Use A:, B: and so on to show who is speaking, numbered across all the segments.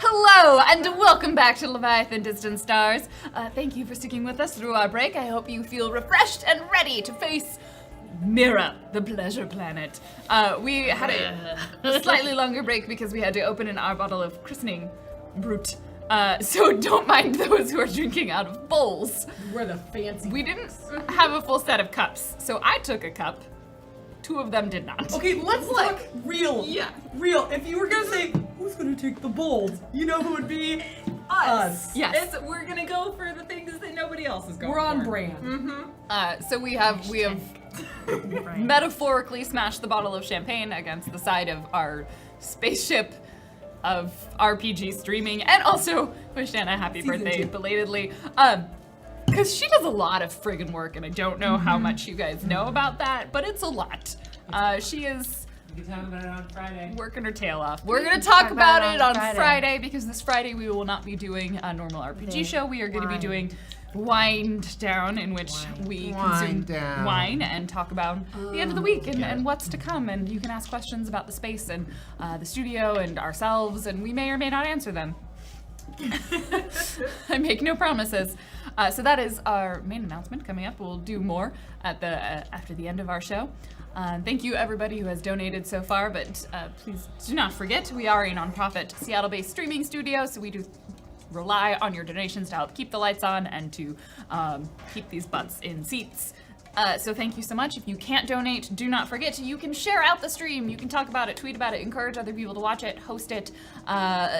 A: Hello, and welcome back to Leviathan Distant Stars. Thank you for sticking with us through our break. I hope you feel refreshed and ready to face Mira, the pleasure planet. We had a slightly longer break because we had to open our bottle of christening brute. So don't mind those who are drinking out of bowls.
B: We're the fancy.
A: We didn't have a full set of cups, so I took a cup. Two of them did not.
B: Okay, let's talk real.
A: Yeah.
B: Real. If you were gonna say, who's gonna take the bowls? You know who would be? Us.
A: Yes.
C: We're gonna go for the things that nobody else is going
B: We're
C: for.
B: on brand.
A: Mm-hmm. So we have metaphorically smashed the bottle of champagne against the side of our spaceship of RPG streaming, and also wish Anna happy birthday belatedly. Because she does a lot of friggin' work, and I don't know how much you guys know about that, but it's a lot. She is
C: We can talk about it on Friday.
A: working her tail off. We're gonna talk about it on Friday, because this Friday we will not be doing a normal RPG show. We are going to be doing Wind Down, in which we consume wine and talk about the end of the week and what's to come. And you can ask questions about the space and the studio and ourselves, and we may or may not answer them. I make no promises. So that is our main announcement coming up. We'll do more at after the end of our show. Thank you everybody who has donated so far, but please do not forget we are a nonprofit Seattle-based streaming studio, so we do rely on your donations to help keep the lights on and to keep these butts in seats. So thank you so much. If you can't donate, do not forget, you can share out the stream. You can talk about it, tweet about it, encourage other people to watch it, host it,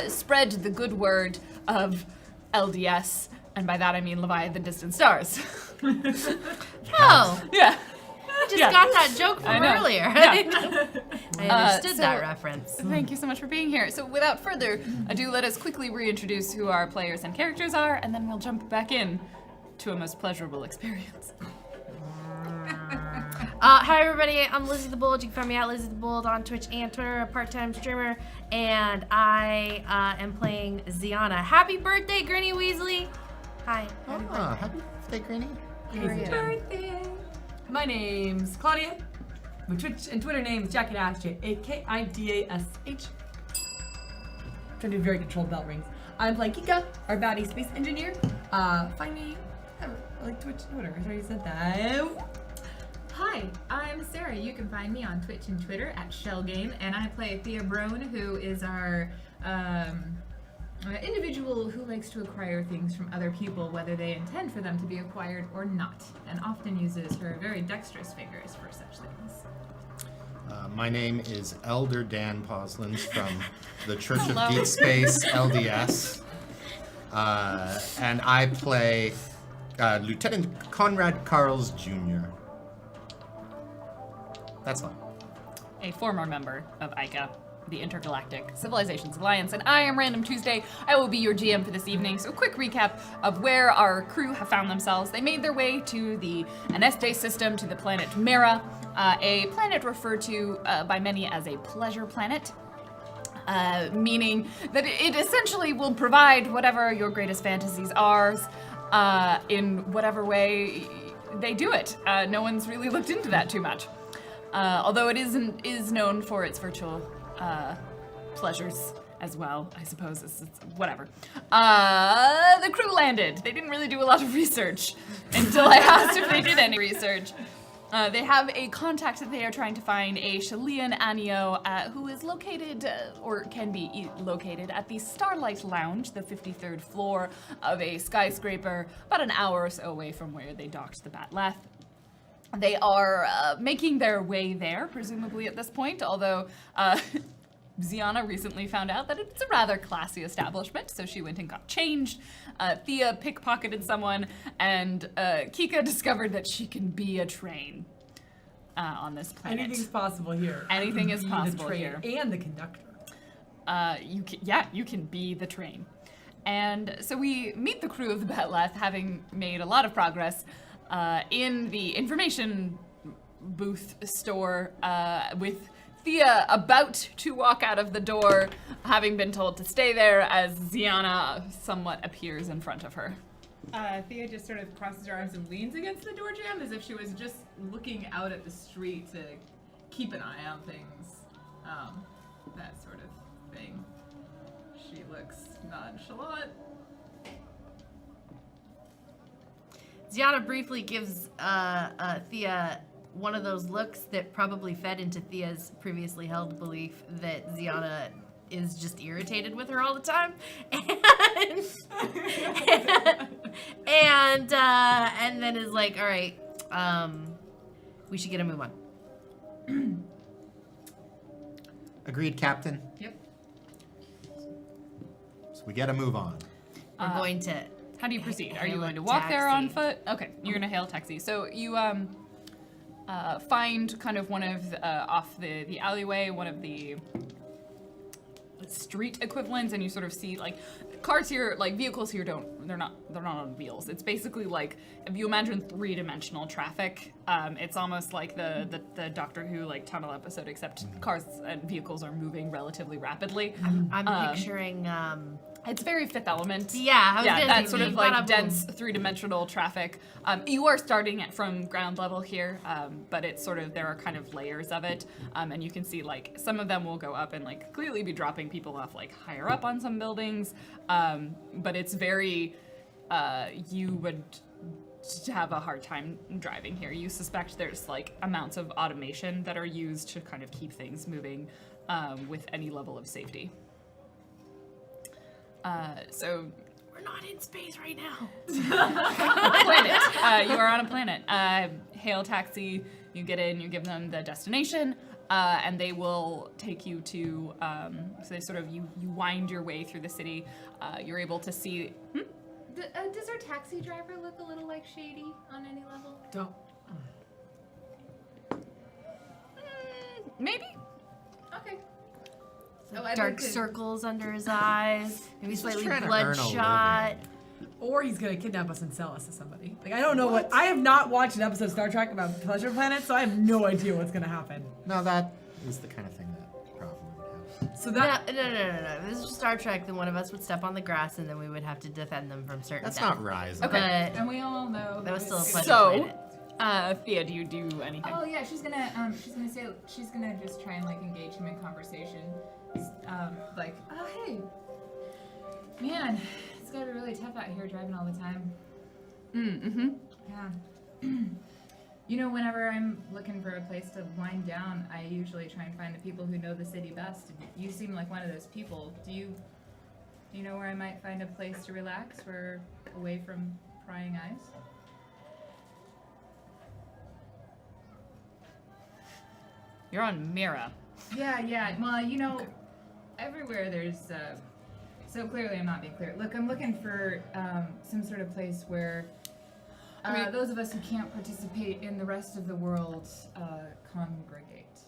A: spread the good word of LDS, and by that I mean Leviathan Distant Stars.
D: Oh,
A: Yeah.
D: I just got that joke from earlier.
A: Yeah.
D: I understood
A: so-
D: that reference.
A: Thank you so much for being here. So without further ado, let us quickly reintroduce who our players and characters are, and then we'll jump back in to a most pleasurable experience.
D: Hi everybody, I'm Lizzie the Bullet. You can find me at Lizzie the Bullet on Twitch and Twitter, a part-time streamer, and I am playing Ziana. Happy birthday, Granny Weasley! Hi.
E: Happy birthday, Granny.
B: Birthday. My name's Claudia. My Twitch and Twitter name is Jackidash, J-A-K-I-D-A-S-H. Trying to do very controlled bell rings. I'm playing Kika, our baddie space engineer. Find me, I like Twitch and Twitter. I already said that.
C: Hi, I'm Sarah. You can find me on Twitch and Twitter at Shellgame, and I play Thea Brone, who is our individual who likes to acquire things from other people, whether they intend for them to be acquired or not, and often uses her very dexterous fingers for such things.
E: My name is Elder Dan Poslins from the Church of Geek Space LDS, and I play Lieutenant Conrad Carls Jr. That's all.
A: A former member of ICA, the Intergalactic Civilizations Alliance, and I am Random Tuesday. I will be your GM for this evening. So a quick recap of where our crew have found themselves. They made their way to the Aneste system, to the planet Mira, a planet referred to by many as a pleasure planet. Meaning that it essentially will provide whatever your greatest fantasies are in whatever way they do it. No one's really looked into that too much. Although it is known for its virtual pleasures as well, I suppose. It's whatever. The crew landed. They didn't really do a lot of research until I asked if they did any research. They have a contact that they are trying to find, a Shalian Anio, who is located, or can be located, at the Starlight Lounge, the 53rd floor of a skyscraper, about an hour or so away from where they docked the Batleth. They are making their way there, presumably at this point, although Ziana recently found out that it's a rather classy establishment, so she went and got changed. Thea pickpocketed someone, and Kika discovered that she can be a train on this planet.
B: Anything's possible here.
A: Anything is
B: Be
A: possible
B: the train
A: here.
B: And the conductor.
A: You can be the train. And so we meet the crew of the Batleth, having made a lot of progress in the information booth store with Thea about to walk out of the door, having been told to stay there as Ziana somewhat appears in front of her.
C: Thea just sort of crosses her arms and leans against the door jamb as if she was just looking out at the street to keep an eye on things. That sort of thing. She looks nonchalant.
D: Ziana briefly gives Thea one of those looks that probably fed into Thea's previously held belief that Ziana is just irritated with her all the time, and then is like, all right, we should get a move on.
E: Agreed, Captain.
C: Yep.
E: So we get a move on.
D: We're going to.
A: How do you proceed? Are you
D: Hail
A: going
D: a
A: to walk there on
D: taxi.
A: foot? Okay, you're gonna hail a taxi. So you find kind of one of off the alleyway, one of the street equivalents, and you sort of see like cars here, like vehicles here they're not on wheels. It's basically like if you imagine 3-dimensional traffic. It's almost like the Doctor Who like tunnel episode, except cars and vehicles are moving relatively rapidly.
D: I'm picturing.
A: It's very Fifth Element.
D: Yeah, I was gonna
A: that
D: say
A: sort of
D: bada
A: like
D: boom.
A: dense 3-dimensional traffic. You are starting it from ground level here, but it's sort of there are kind of layers of it, and you can see like some of them will go up and like clearly be dropping people off like higher up on some buildings, but it's very you would have a hard time driving here. You suspect there's like amounts of automation that are used to kind of keep things moving with any level of safety. So
D: We're not in space right now.
A: planet. You are on a planet. Hail taxi. You get in. You give them the destination, and they will take you to. So they sort of you wind your way through the city. You're able to see.
C: Does our taxi driver look a little like Shady on any level?
B: Don't.
A: Maybe.
C: Okay. Oh, I'd
D: Dark
C: like to-
D: circles under his eyes, maybe slightly
E: trying to earn a
D: bloodshot.
B: Or he's gonna kidnap us and sell us to somebody. Like I don't know what. I have not watched an episode of Star Trek about Pleasure Planet, so I have no idea what's gonna happen.
E: No, that is the kind of thing that probably would happen.
B: So that
D: No. If this was Star Trek, then one of us would step on the grass and then we would have to defend them from certain
E: That's
D: death.
E: not Rise.
A: Okay.
D: But
C: And we all know
D: that was still a pleasure
A: So,
D: planet.
A: Thea, do you do anything?
C: Oh yeah, she's gonna just try and like engage him in conversation. Like, oh hey, man, it's gotta be really tough out here driving all the time.
A: Mm-hmm.
C: Yeah. You know, whenever I'm looking for a place to wind down, I usually try and find the people who know the city best. You seem like one of those people. Do you know where I might find a place to relax, where away from prying eyes?
A: You're on Mira.
C: Yeah. Well, you know, everywhere there's. So clearly, I'm not being clear. Look, I'm looking for some sort of place where those of us who can't participate in the rest of the world congregate.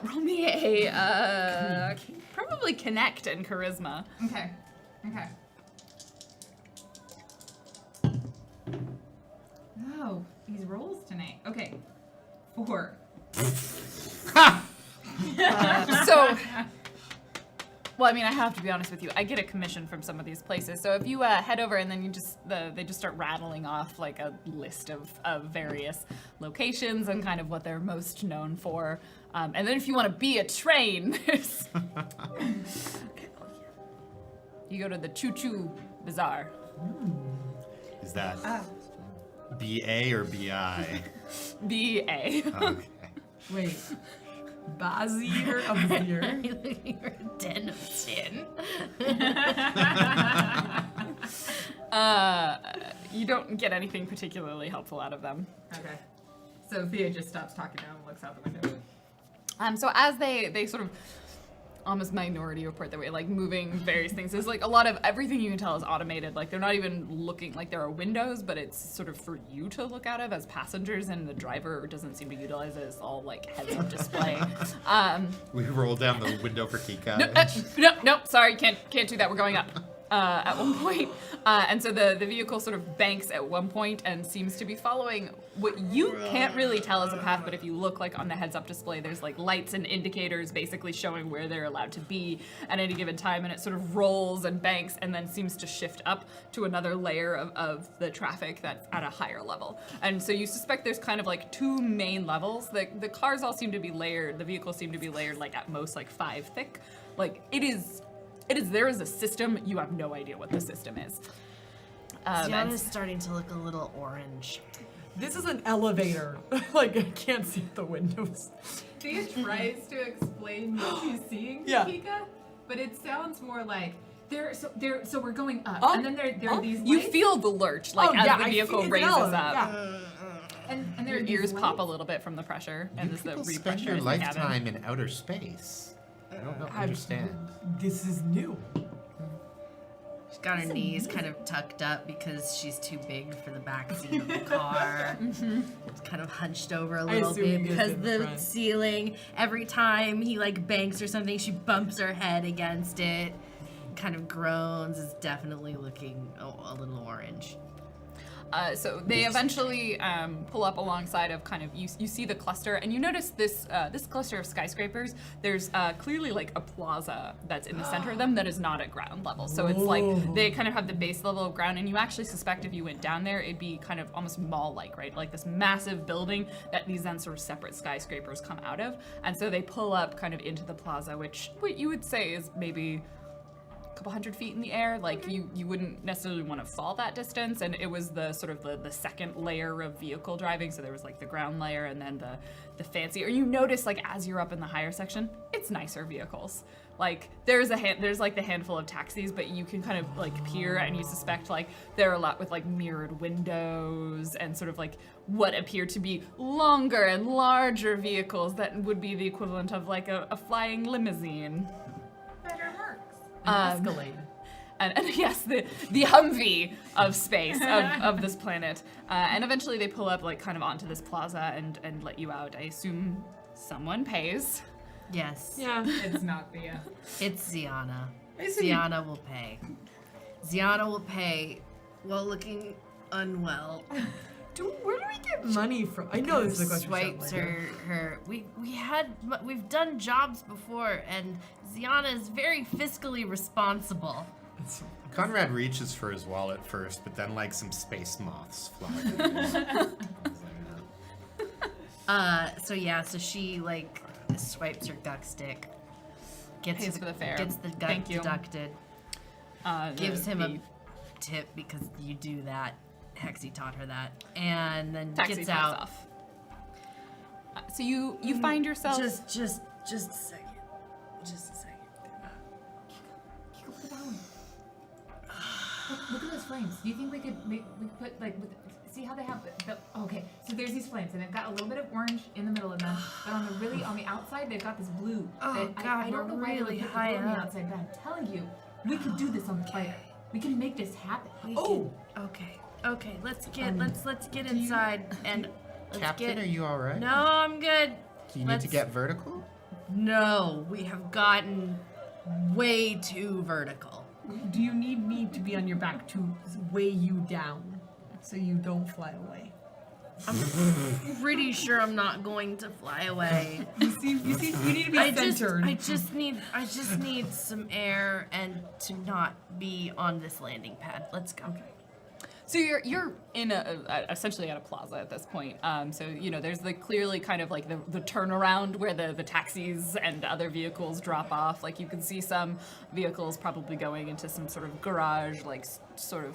A: Roll me a probably connect and charisma.
C: Okay. Oh, these rolls tonight. Okay. 4.
A: So, well, I mean, I have to be honest with you. I get a commission from some of these places. So if you head over and then you they just start rattling off like a list of various locations and kind of what they're most known for. And then if you want to be a train, there's you go to the Choo Choo Bazaar.
E: Is that BA or BI?
A: B-A.
E: Okay.
B: wait, Bazir of Bazir.
D: You're looking for a den of sin.
A: You don't get anything particularly helpful out of them.
C: Okay. So Thea just stops talking now and looks out the window.
A: So as they sort of almost minority report their way, like moving various things, there's like a lot of everything you can tell is automated. Like they're not even looking, like there are windows, but it's sort of for you to look out of as passengers, and the driver doesn't seem to utilize it. It's all like heads-up display.
E: We roll down the window for Kika.
A: No, sorry, can't do that. We're going up. at one point. And so the vehicle sort of banks at one point and seems to be following what you can't really tell as a path, but if you look like on the heads-up display, there's like lights and indicators basically showing where they're allowed to be at any given time, and it sort of rolls and banks and then seems to shift up to another layer of the traffic that's at a higher level. And so you suspect there's kind of like two main levels. The cars all seem to be layered, the vehicles seem to be layered like at most like 5 thick. Like there is a system, you have no idea what the system is.
D: Ziana's starting to look a little orange.
B: This is an elevator. Like, I can't see the windows.
C: Thea tries to explain what she's seeing to
B: Yeah.
C: Kika, but it sounds more like so we're going up,
B: Up?
C: and then there are
B: Up?
C: these
A: You
C: lights,
A: feel the lurch, like
B: Oh,
A: as
B: yeah,
A: the
B: I
A: vehicle
B: see it's
A: raises
B: an elevator,
A: up.
B: yeah.
C: and there
A: Your
C: are these
A: ears pop a
C: lights.
A: little bit from the pressure, and
E: You
A: as the
E: people spend
A: repressure
E: your
A: in the cabin.
E: lifetime in outer space. I don't know, understand.
B: This is new.
D: She's got her knees kind of tucked up because she's too big for the back seat of the car. It's kind of hunched over a little
B: assume
D: bit
B: he is
D: because
B: in the
D: the
B: front.
D: ceiling, every time he like banks or something, she bumps her head against it. Kind of groans, is definitely looking a little orange.
A: So they eventually pull up alongside of kind of you see the cluster, and you notice this cluster of skyscrapers. There's clearly like a plaza that's in the center of them that is not at ground level. So it's like they kind of have the base level of ground, and you actually suspect if you went down there, it'd be kind of almost mall-like, right? Like this massive building that these then sort of separate skyscrapers come out of. And so they pull up kind of into the plaza, which what you would say is maybe couple hundred feet in the air. Like you wouldn't necessarily want to fall that distance, and it was the sort of the second layer of vehicle driving. So there was like the ground layer and then the fancy, or you notice like as you're up in the higher section, it's nicer vehicles. Like there's like the handful of taxis, but you can kind of like peer and you suspect like there are a lot with like mirrored windows and sort of like what appear to be longer and larger vehicles that would be the equivalent of like a flying limousine.
C: Better works.
B: Escalade.
A: And yes, the Humvee of space, of this planet. And eventually they pull up like kind of onto this plaza and let you out. I assume someone pays.
D: Yes.
B: Yeah.
C: It's not Thea.
D: It's Ziana.
B: I see.
D: Ziana will pay. Ziana will pay while looking unwell.
B: Where do we get money from? I know this is a question.
D: Swipes her. We've done jobs before, and Ziana is very fiscally responsible.
E: Conrad reaches for his wallet first, but then like some space moths fly.
D: So she like swipes her duck stick,
A: Pays for the fare.
D: gets the gut
A: Thank you.
D: deducted, gives him a tip because you do that. Hexie taught her that, and then
A: Taxi
D: gets
A: drives
D: out.
A: off. So you find yourself
D: Just a second. Just a second.
C: Put down. Look at those flames. Do you think we could put like see how they have okay? So there's these flames and they've got a little bit of orange in the middle of them, but on the outside they've got this blue.
D: Oh,
C: that
D: God,
C: I don't know
D: we're
C: why they would
D: really
C: put the
D: high
C: blue on the
D: up.
C: outside, but I'm telling you, we could do this on the fire. We can make this happen.
D: Okay. Let's get inside and let's
E: Captain,
D: get.
E: are you all right?
D: No, I'm good.
E: Do you need
D: let's-
E: to get vertical?
D: No, we have gotten way too vertical.
B: Do you need me to be on your back to weigh you down so you don't fly away?
D: I'm pretty sure I'm not going to fly away.
B: You need to be centered.
D: I just need some air and to not be on this landing pad. Let's go.
A: So you're in essentially at a plaza at this point. So there's clearly kind of like the turnaround where the taxis and other vehicles drop off. Like you can see some vehicles probably going into some sort of garage, like sort of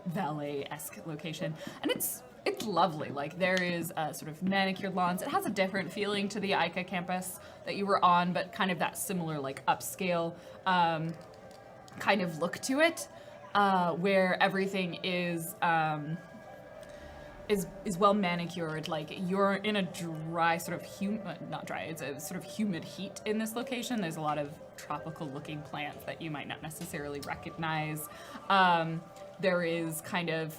A: valet-esque location, and it's lovely. Like there is sort of manicured lawns. It has a different feeling to the ICA campus that you were on, but kind of that similar like upscale kind of look to it. Where everything is well manicured. Like you're in a dry sort of not dry. It's a sort of humid heat in this location. There's a lot of tropical-looking plants that you might not necessarily recognize. There is kind of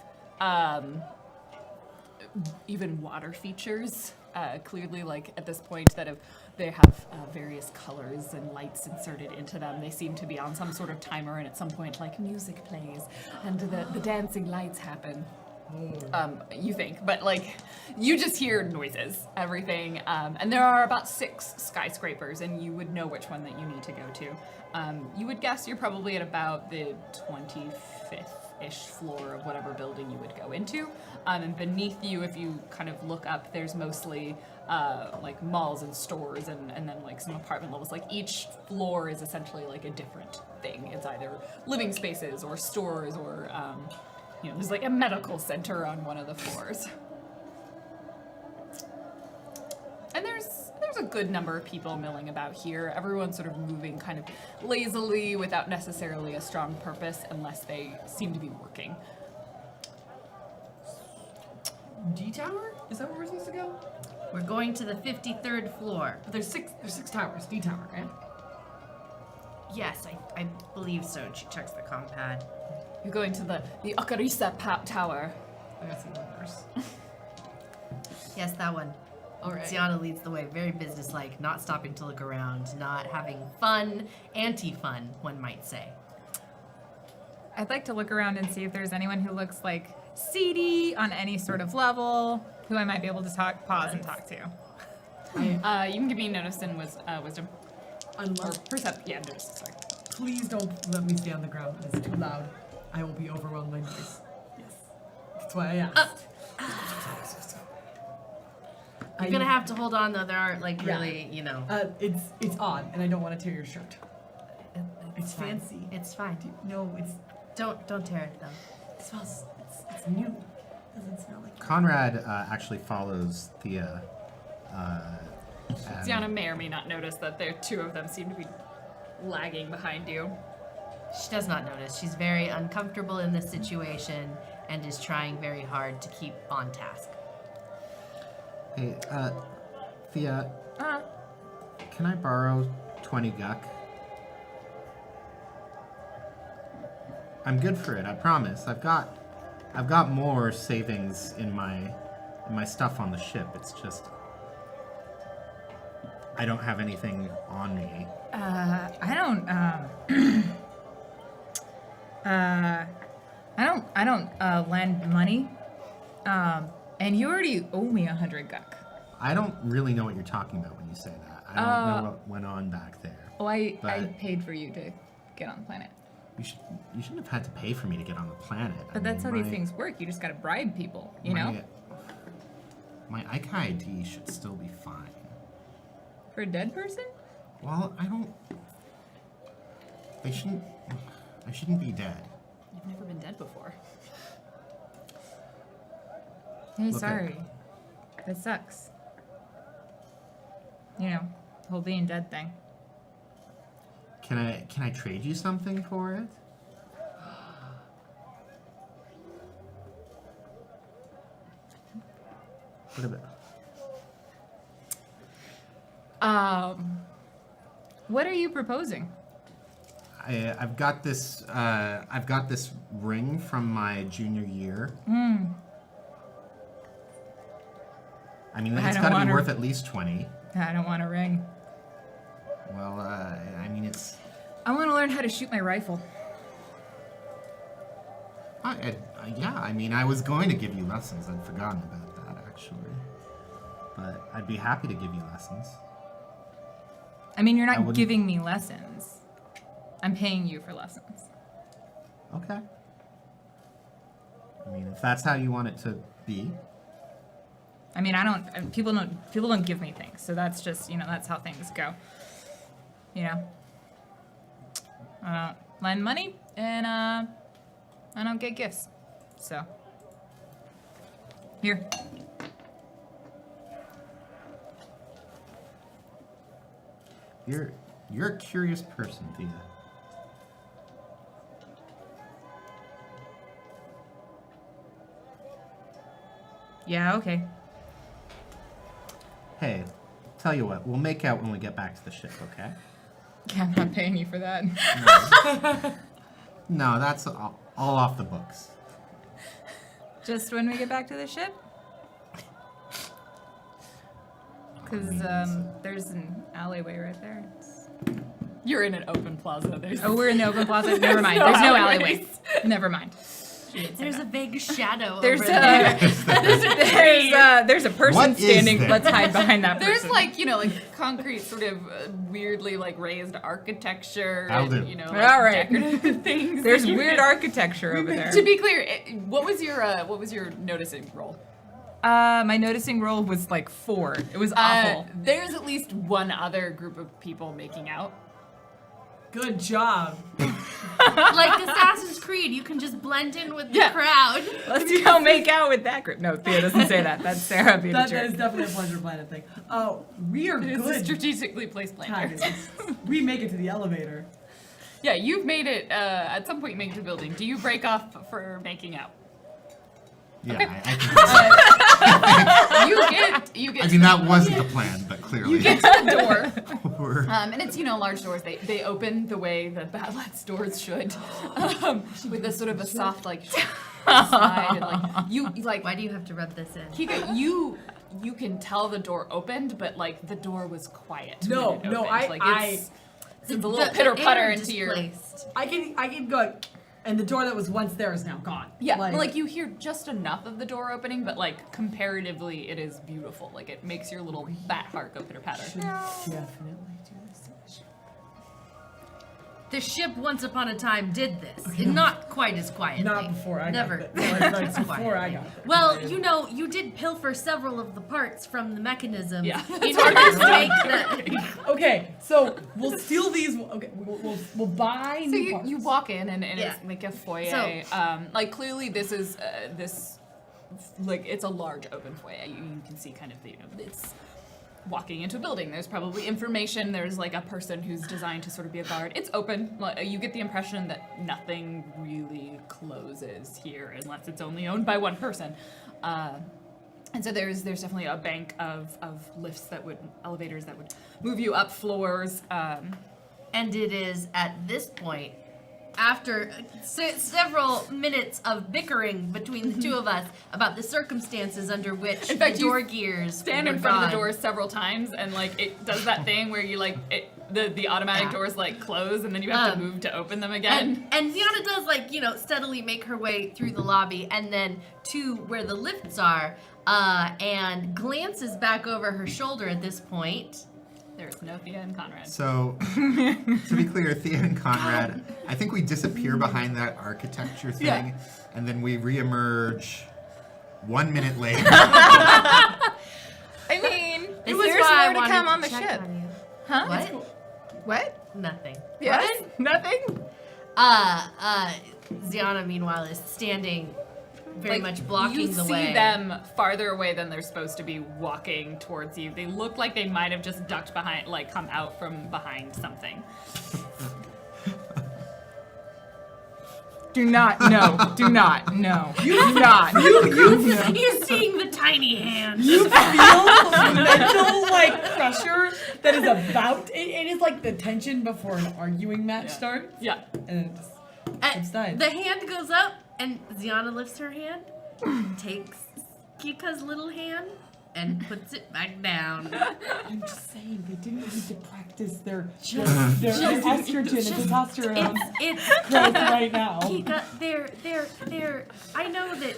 A: even water features. Clearly, like at this point, they have various colors and lights inserted into them. They seem to be on some sort of timer, and at some point, like music plays and the dancing lights happen. You think, but like you just hear noises, everything, and there are about 6 skyscrapers, and you would know which one that you need to go to. You would guess you're probably at about the 25th-ish floor of whatever building you would go into. And beneath you, if you kind of look up, there's mostly like malls and stores and then like some apartment levels. Like each floor is essentially like a different thing. It's either living spaces or stores or there's like a medical center on one of the floors. And there's a good number of people milling about here. Everyone's sort of moving kind of lazily without necessarily a strong purpose unless they seem to be working.
B: D tower? Is that where we're supposed to go?
D: We're going to the 53rd floor.
B: But there's six towers. D tower, right?
D: Yes, I believe so. And she checks the comm pad.
A: You're going to the Ocarisa Tower.
B: I got some numbers.
D: Yes, that one.
B: All right.
D: Ziana leads the way, very businesslike, not stopping to look around, not having fun, anti-fun, one might say.
C: I'd like to look around and see if there's anyone who looks like seedy on any sort of level, who I might be able to pause and talk to.
A: You can give me notice and wisdom. Or
B: Unless,
A: notice, sorry.
B: please don't let me stay on the ground. It's too loud. I will be overwhelmed by noise. Yes. That's why I asked.
D: You're gonna have to hold on though. There aren't like
B: Yeah.
D: really,
B: It's odd, and I don't want to tear your shirt. It's
D: fine.
B: fancy.
D: It's fine.
B: No, it's
D: Don't tear it though.
B: it smells. It's new. It doesn't smell like.
E: Conrad actually follows Thea.
A: Ziana may or may not notice that the 2 of them seem to be lagging behind you.
D: She does not notice. She's very uncomfortable in this situation and is trying very hard to keep on task.
E: Hey, Thea, can I borrow 20 guck? I'm good for it, I promise. I've got more savings in my stuff on the ship. It's just I don't have anything on me.
C: I don't lend money. And you already owe me 100 guck.
E: I don't really know what you're talking about when you say that. I don't know what went on back there.
C: Oh, I
E: But-
C: paid for you to get on the planet.
E: You shouldn't have had to pay for me to get on the planet.
C: But that's how these things work. You just gotta bribe people, you know?
E: My Ica ID should still be fine.
C: For a dead person?
E: Well, I shouldn't be dead.
A: You've never been dead before.
C: Hey,
E: Look
C: sorry. That sucks. You know, the whole being dead thing.
E: Can I trade you something for it? What about?
C: What are you proposing?
E: I've got this ring from my junior year. I mean,
C: I
E: it's
C: don't
E: got to be
C: wanna-
E: worth at least 20.
C: I don't want a ring.
E: Well, I mean, it's.
C: I want to learn how to shoot my rifle.
E: Yeah, I mean, I was going to give you lessons. I'd forgotten about that, actually. But I'd be happy to give you lessons.
C: I mean, you're
E: I
C: not
E: wouldn't-
C: giving me lessons. I'm paying you for lessons.
E: Okay. I mean, if that's how you want it to be.
C: I mean, people don't give me things, so that's just, that's how things go. I don't lend money, and I don't get gifts. So, here.
E: You're a curious person, Thea.
C: Yeah, okay.
E: Hey, tell you what, we'll make out when we get back to the ship, okay?
C: Yeah, I'm not paying you for that.
E: No, that's all off the books.
C: Just when we get back to the ship? Because there's an alleyway right there.
A: You're in an open plaza. There's
C: Oh, we're in the open plaza? Never mind.
A: no
C: There's no
A: alleyways.
C: alleyway. Never mind.
D: There's a vague shadow
C: There's
D: over
C: a
D: there.
C: there's a person
E: What is
C: standing.
E: there?
C: Let's hide behind that
A: There's
C: person.
A: like, like concrete sort of weirdly like raised architecture
E: I'll
A: and,
E: do.
A: like
C: All right.
A: decorative things.
C: There's
A: that you
C: weird
A: can-
C: architecture over there.
A: To be clear, what was your noticing roll?
C: My noticing roll was like 4. It was awful.
A: There's at least one other group of people making out.
B: Good job.
D: Like Assassin's Creed, you can just blend in with the
A: Yeah.
D: crowd.
C: Let's go make out with that group. No, Thea doesn't say that. That's Sarah being a
B: That
C: jerk.
B: is definitely a Pleasure Planet thing. Oh, we are
A: It's a
B: good.
A: strategically placed plan.
B: Guys, we make it to the elevator.
A: Yeah, you've made it. At some point, you make it to the building. Do you break off for making out?
E: Yeah, I
A: You get.
E: I mean, that wasn't the plan, but clearly.
A: You get to the door.
E: We're-
A: And it's, large doors. They open the way the Batlat's doors should, with a sort of a soft, slide. And,
D: Why do you have to rub this in?
A: Kika, you can tell the door opened, but, the door was quiet.
B: No,
A: when it
B: no,
A: opened.
B: I-
A: It's a little pitter-putter into your...
D: displaced.
B: I can go, and the door that was once there is now gone.
A: Yeah, you hear just enough of the door opening, but, comparatively, it is beautiful. It makes your little bat heart go pitter-patter.
B: should definitely do this.
D: The ship once upon a time did this. Not quite as quietly.
B: Not before I
D: Never.
B: got there.
D: Never
B: Like,
D: as
B: before I
D: quietly.
B: got there.
D: Well, you did pilfer several of the parts from the mechanism
A: Yeah.
D: in order to make the...
B: Okay, so we'll steal these. Okay, we'll buy
A: So
B: new parts.
A: you walk in and
D: Yeah.
A: it's like a foyer.
D: So-
A: Clearly this is it's a large open foyer. You can see kind of it's walking into a building. There's probably information. There's a person who's designed to sort of be a guard. It's open. You get the impression that nothing really closes here unless it's only owned by one person. And so there's definitely a bank of elevators that would move you up floors.
D: And it is at this point, after several minutes of bickering between the two of us about the circumstances under which
A: In fact,
D: the
A: you
D: door gears
A: stand
D: were
A: in front of
D: gone.
A: the door several times and it does that thing where you the automatic
D: Yeah.
A: doors close and then you have to move to open them again.
D: And Ziana does steadily make her way through the lobby and then to where the lifts are, and glances back over her shoulder at this point.
A: There's no Thea and Conrad.
E: So, to be clear, Thea and Conrad, I think we disappear behind that architecture thing,
A: Yeah.
E: and then we reemerge 1 minute later.
C: I mean,
D: This
C: was
D: is why I
C: more to
D: wanted
C: come on the
D: check
C: ship.
D: on you.
C: Huh?
D: What?
C: What?
D: Nothing.
C: Yes? Nothing?
D: Ziana, meanwhile, is standing very much blocking
A: you
D: the
A: see
D: way.
A: them farther away than they're supposed to be walking towards you. They look like they might have just ducked behind, come out from behind something.
C: Do not, no. Do not, no. Do not.
D: You're seeing the tiny hand.
B: You feel mental pressure that is about. It is like the tension before an arguing match starts,
A: Yeah.
B: and then it just subsides.
D: The hand goes up, and Ziana lifts her hand, takes Kika's little hand, and puts it back down.
B: I'm just saying they didn't need to practice their estrogen and testosterone
D: It's
B: growth right now.
D: Kika, they're. I know that,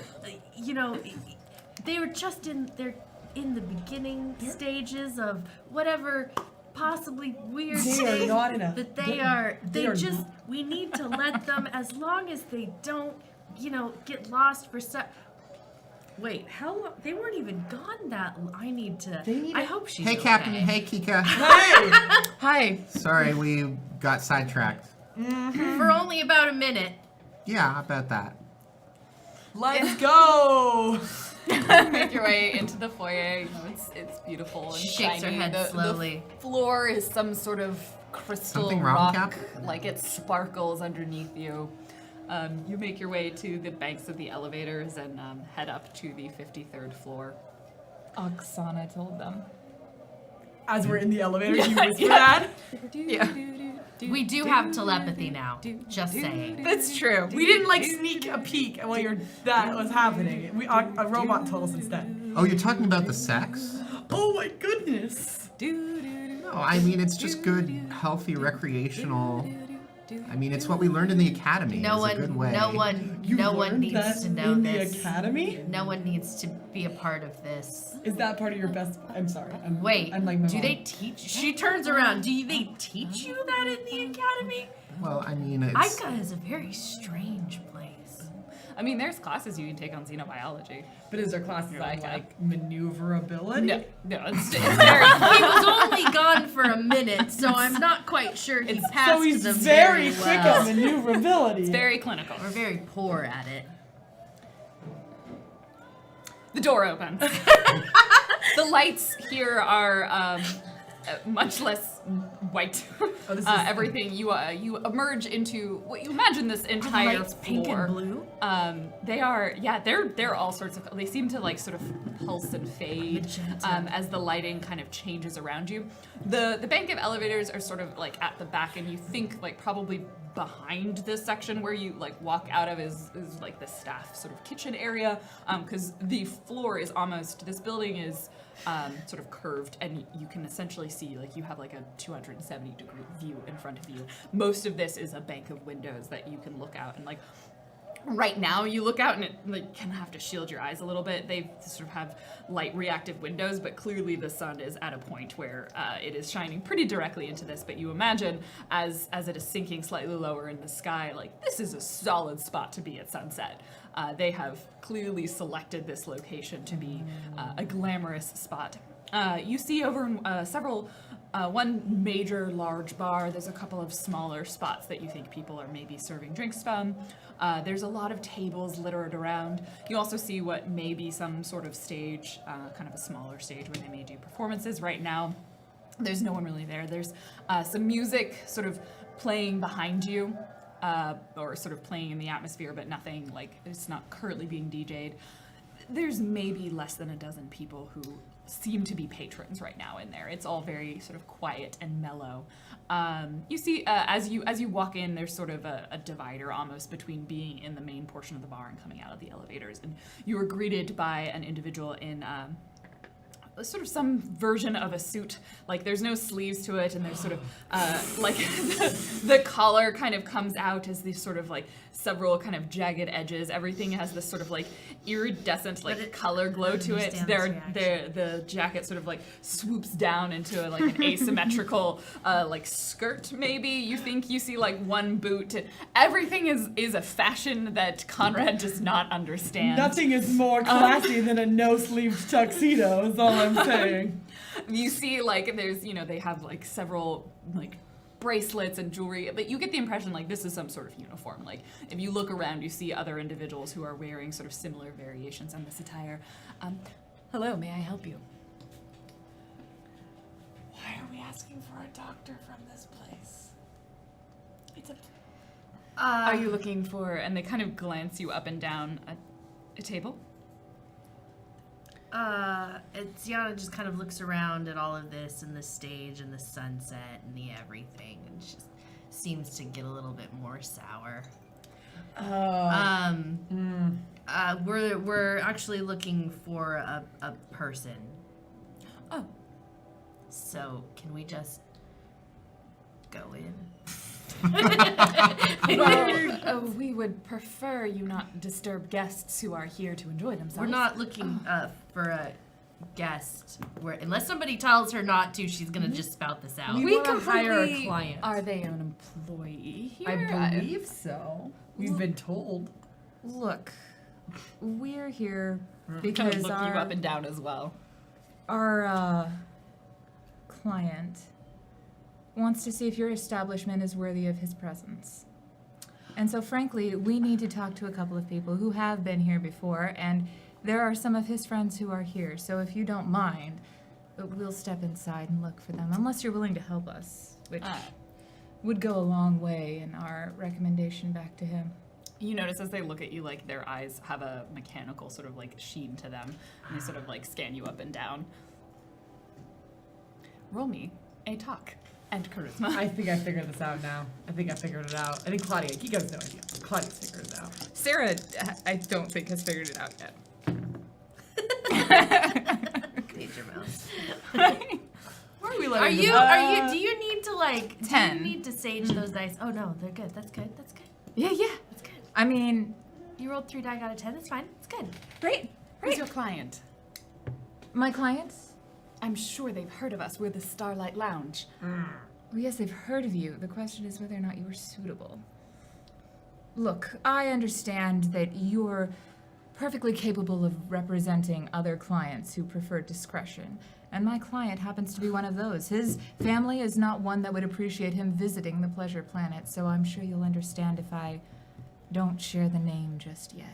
D: they were just in the beginning stages of whatever possibly weird
B: They are
D: thing
B: not in a-
D: that
B: they
D: are
B: are
D: just.
B: not.
D: We need to let them, as long as they don't, get lost for Wait, how long? They weren't even gone that. I need to.
B: They need
D: I
B: to-
D: hope she's
E: Hey,
D: okay.
E: Captain. Hey, Kika.
B: Hey!
C: Hi.
E: Sorry, we got sidetracked.
D: For only about a minute.
E: Yeah, about that.
B: Let's go!
A: Make your way into the foyer. It's beautiful and
D: Shakes her
A: shiny.
D: head slowly.
A: The floor is some sort of crystal
E: Something wrong,
A: rock,
E: Cap?
A: it sparkles underneath you. You make your way to the banks of the elevators and head up to the 53rd floor.
C: Oksana told them.
B: As we're in the elevator, you whisper that.
C: Yeah.
D: We do have telepathy now. Just saying.
C: That's true.
B: We didn't sneak a peek while that was happening. A robot told us instead.
E: Oh, you're talking about the sex?
B: Oh my goodness! goodness.
E: No, I mean, it's just good, healthy, recreational. I mean, it's what we learned in the academy.
D: No
E: It's a good way.
B: You
D: no one
B: learned
D: needs
B: that
D: to know
B: in
D: this.
B: the academy?
D: No one needs to be a part of this.
B: Is that part of your best? I'm sorry.
D: Wait,
B: I'm like my
D: do
B: mom.
D: they teach? She turns around. Do they teach you that in the academy?
E: Well, I mean, it's.
D: Ica is a very strange place.
A: I mean, there's classes you can take on xenobiology.
B: But is there classes on
A: Like,
B: like maneuverability?
A: No, it's very.
D: He was only gone for a minute, so I'm not quite sure he passed
B: So he's
D: them
B: very quick
D: well.
B: at maneuverability.
A: It's very clinical.
D: We're very poor at it.
A: The door opens. The lights here are much less white.
B: Oh, this is-
A: Everything you emerge into what you imagine this entire
D: lights pink
A: floor.
D: and blue?
A: They're all sorts of. They seem to like sort of pulse and fade as the lighting kind of changes around you. The bank of elevators are sort of like at the back, and you think like probably behind this section where you like walk out of is like the staff sort of kitchen area, because the floor is almost. This building is. Sort of curved, and you can essentially see like you have like a 270-degree view in front of you. Most of this is a bank of windows that you can look out, and like right now you look out and it like can have to shield your eyes a little bit. They sort of have light reactive windows, but clearly the sun is at a point where it is shining pretty directly into this. But you imagine as it is sinking slightly lower in the sky, like this is a solid spot to be at sunset. They have clearly selected this location to be a glamorous spot. You see over several, one major large bar, there's a couple of smaller spots that you think people are maybe serving drinks from. There's a lot of tables littered around. You also see what may be some sort of stage, kind of a smaller stage where they may do performances. Right now, there's no one really there. There's some music sort of playing behind you. Or sort of playing in the atmosphere, but nothing like it's not currently being DJ'd. There's maybe less than a dozen people who seem to be patrons right now in there. It's all very sort of quiet and mellow. You see, as you walk in, there's sort of a divider almost between being in the main portion of the bar and coming out of the elevators, and you are greeted by an individual in sort of some version of a suit. Like there's no sleeves to it, and there's sort of like the collar kind of comes out as these sort of like several kind of jagged edges. Everything has this sort of like iridescent like color glow to it. The jacket sort of like swoops down into like an asymmetrical like skirt maybe. You think you see like one boot. Everything is a fashion that Conrad does not understand.
B: Nothing is more classy than a no-sleeved tuxedo, is all I'm saying.
A: You see like there's, they have like several like bracelets and jewelry, but you get the impression like this is some sort of uniform. Like if you look around, you see other individuals who are wearing sort of similar variations on this attire. Hello, may I help you?
B: Why are we asking for a doctor from this place? It's a...
A: Are you looking for, and they kind of glance you up and down a table?
D: Ziana just kind of looks around at all of this and the stage and the sunset and the everything, and just seems to get a little bit more sour. We're actually looking for a person.
A: Oh.
D: So can we just go in?
A: Well, we would prefer you not disturb guests who are here to enjoy themselves.
D: We're not looking for a guest. Unless somebody tells her not to, she's gonna just spout this out.
B: We wanna hire a client.
A: Are they an employee here?
B: I believe so. We've been told.
C: Look, we're here
A: Kind
C: because
A: of look you up and down as well.
C: our client wants to see if your establishment is worthy of his presence. And so frankly, we need to talk to a couple of people who have been here before, and there are some of his friends who are here. So if you don't mind, we'll step inside and look for them, unless you're willing to help us, which would go a long way in our recommendation back to him.
A: You notice as they look at you, like their eyes have a mechanical sort of like sheen to them, and they sort of like scan you up and down. Roll me a talk and charisma.
B: I think I figured this out now. I think I figured it out. I think Claudia, he has no idea. Claudia's figured it out.
C: Sarah, I don't think has figured it out yet.
D: your mouse.
B: Where are we letting
D: Do you need to like
A: 10.
D: Do you need to sage those dice? Oh no, they're good. That's good. That's good.
A: Yeah.
D: That's good.
A: I mean,
D: You rolled 3 die out of 10. That's fine. It's good.
A: great.
C: Who's your client?
A: My clients?
C: I'm sure they've heard of us. We're the Starlight Lounge.
A: Well, yes, they've heard of you. The question is whether or not you are suitable. Look, I understand that you're perfectly capable of representing other clients who prefer discretion, and my client happens to be one of those. His family is not one that would appreciate him visiting the Pleasure Planet, so I'm sure you'll understand if I don't share the name just yet.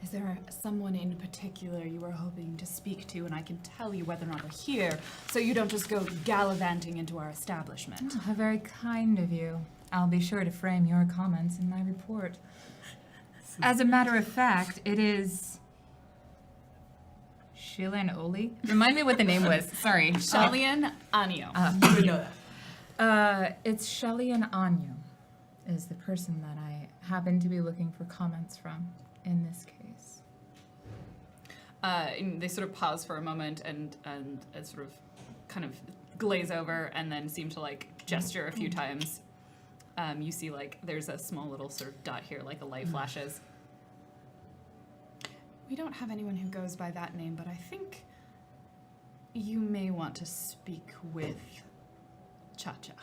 C: Is there someone in particular you were hoping to speak to, and I can tell you whether or not they're here, so you don't just go gallivanting into our establishment?
A: How very kind of you. I'll be sure to frame your comments in my report. As a matter of fact, it is Shilan Oli. Remind me what the name was. Sorry.
C: Shalian Anio.
B: You would know that.
A: It's Shalian Anyu is the person that I happen to be looking for comments from in this case. And they sort of pause for a moment and sort of kind of glaze over and then seem to like gesture a few times. You see like there's a small little sort of dot here, like a light flashes.
C: We don't have anyone who goes by that name, but I think you may want to speak with Cha-Cha.